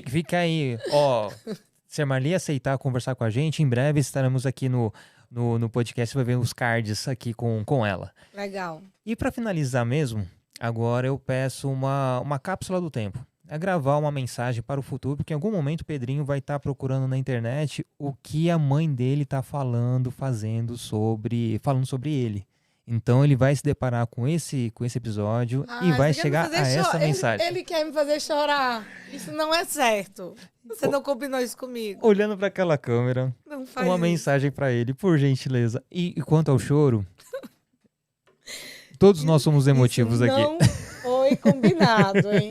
Fica aí. Ó, se a Marli aceitar conversar com a gente, em breve estaremos aqui no podcast, vai ver os cards aqui com ela. Legal. E para finalizar mesmo, agora eu peço uma cápsula do tempo. É gravar uma mensagem para o futuro, porque em algum momento o Pedrinho vai estar procurando na internet o que a mãe dele está falando sobre ele. Então ele vai se deparar com esse episódio e vai chegar a essa mensagem. Ele quer me fazer chorar. Isso não é certo. Você não combinou isso comigo. Olhando para aquela câmera, não faz uma isso. mensagem para ele, por gentileza. E quanto ao choro, todos nós somos emotivos isso aqui. Não foi combinado, hein?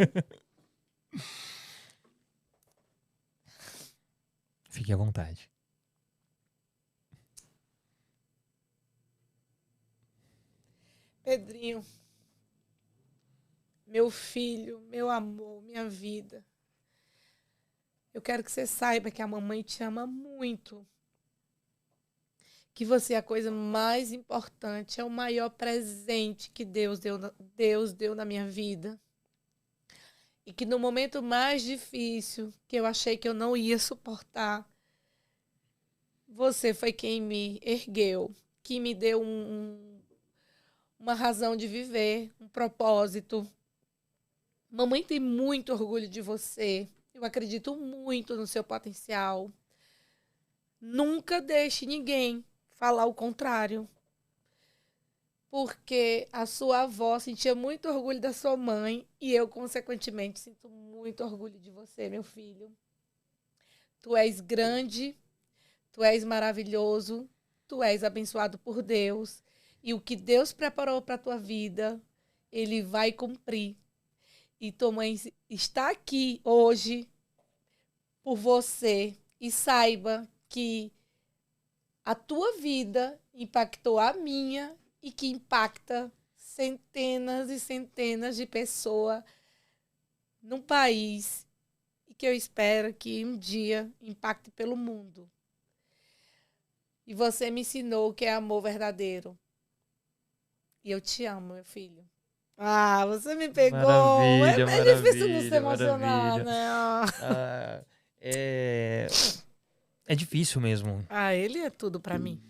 Fique à vontade. Pedrinho, meu filho, meu amor, minha vida. Eu quero que você saiba que a mamãe te ama muito. Que você é a coisa mais importante, é o maior presente que Deus deu na minha vida. E que no momento mais difícil, que eu achei que eu não ia suportar, você foi quem me ergueu, que me deu uma razão de viver, um propósito. Mamãe tem muito orgulho de você. Eu acredito muito no seu potencial. Nunca deixe ninguém falar o contrário. Porque a sua avó sentia muito orgulho da sua mãe e eu, consequentemente, sinto muito orgulho de você, meu filho. Tu és grande, tu és maravilhoso, tu és abençoado por Deus. E o que Deus preparou para a tua vida, Ele vai cumprir. E tua mãe está aqui hoje por você. E saiba que a tua vida impactou a minha e que impacta centenas e centenas de pessoas num país e que eu espero que um dia impacte pelo mundo. E você me ensinou o que é amor verdadeiro. E eu te amo, meu filho. Ah, você me pegou. Maravilha, É difícil não se maravilha, emocionar, maravilha. né? Ah, é difícil mesmo. Ah, ele é tudo pra mim.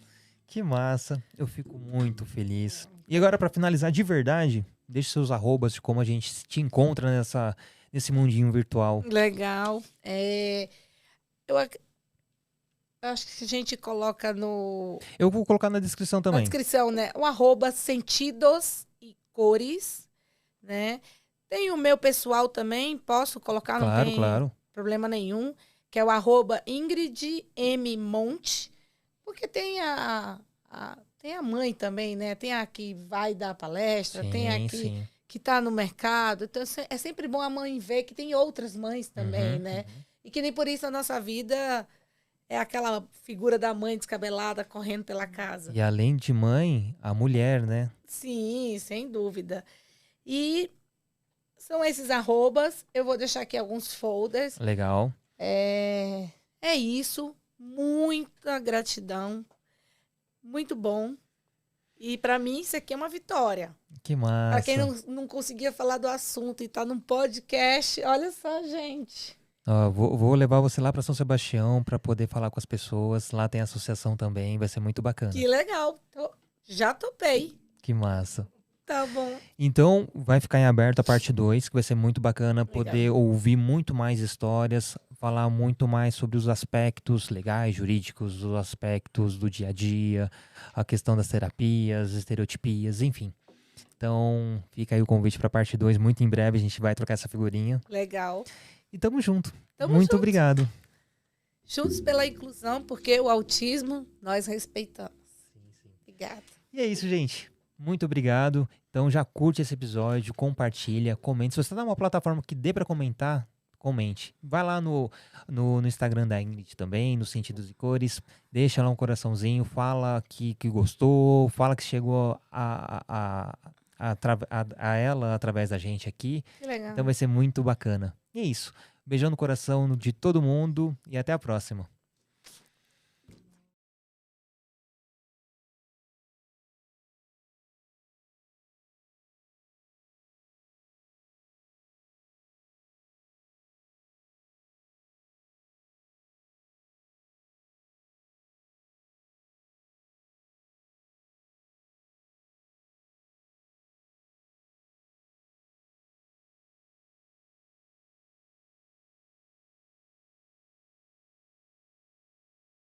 Que massa, eu fico muito feliz. E agora, para finalizar de verdade, deixe seus arrobas de como a gente te encontra nesse mundinho virtual. Legal. Eu acho que a gente coloca Eu vou colocar na descrição na também. descrição, né? O @ Sentidos e Cores, né? Tem o meu pessoal também, posso colocar, não Claro, tem claro. problema nenhum, que é o @ Ingrid M. Monte, porque tem tem a mãe também, né? Tem a que vai dar palestra, tem a Sim, sim. que está no mercado. Então, é sempre bom a mãe ver que tem outras mães também, Uhum, né? uhum. E que nem por isso a nossa vida é aquela figura da mãe descabelada correndo pela casa. E além de mãe, a mulher, né? Sim, sem dúvida. E são esses arrobas. Eu vou deixar aqui alguns folders. Legal. É isso. Muita gratidão. Muito bom. E para mim isso aqui é uma vitória. Que Para quem massa. não conseguia falar do assunto e tá num podcast, olha só, gente. Ó, vou levar você lá para São Sebastião para poder falar com as pessoas. Lá tem associação também, vai ser muito bacana. Que legal. Já topei. Que massa. Tá bom. Então, vai ficar em aberto a parte 2, que vai ser muito bacana Legal. poder ouvir muito mais histórias, falar muito mais sobre os aspectos legais, jurídicos, os aspectos do dia a dia, a questão das terapias, estereotipias, enfim. Então, fica aí o convite para a parte 2. Muito em breve a gente vai trocar essa figurinha. Legal. E tamo junto. Tamo Muito junto. obrigado. Juntos pela inclusão, porque o autismo nós respeitamos. Obrigada. E é isso, gente. Muito obrigado. Então já curte esse episódio, compartilha, comente. Se você tá numa plataforma que dê para comentar, comente. Vai lá no Instagram da Ingrid também, no Sentidos e Cores. Deixa lá um coraçãozinho, fala que gostou, fala que chegou a ela através da gente aqui. Que legal. Então vai ser muito bacana. E é isso. Beijão no coração de todo mundo e até a próxima.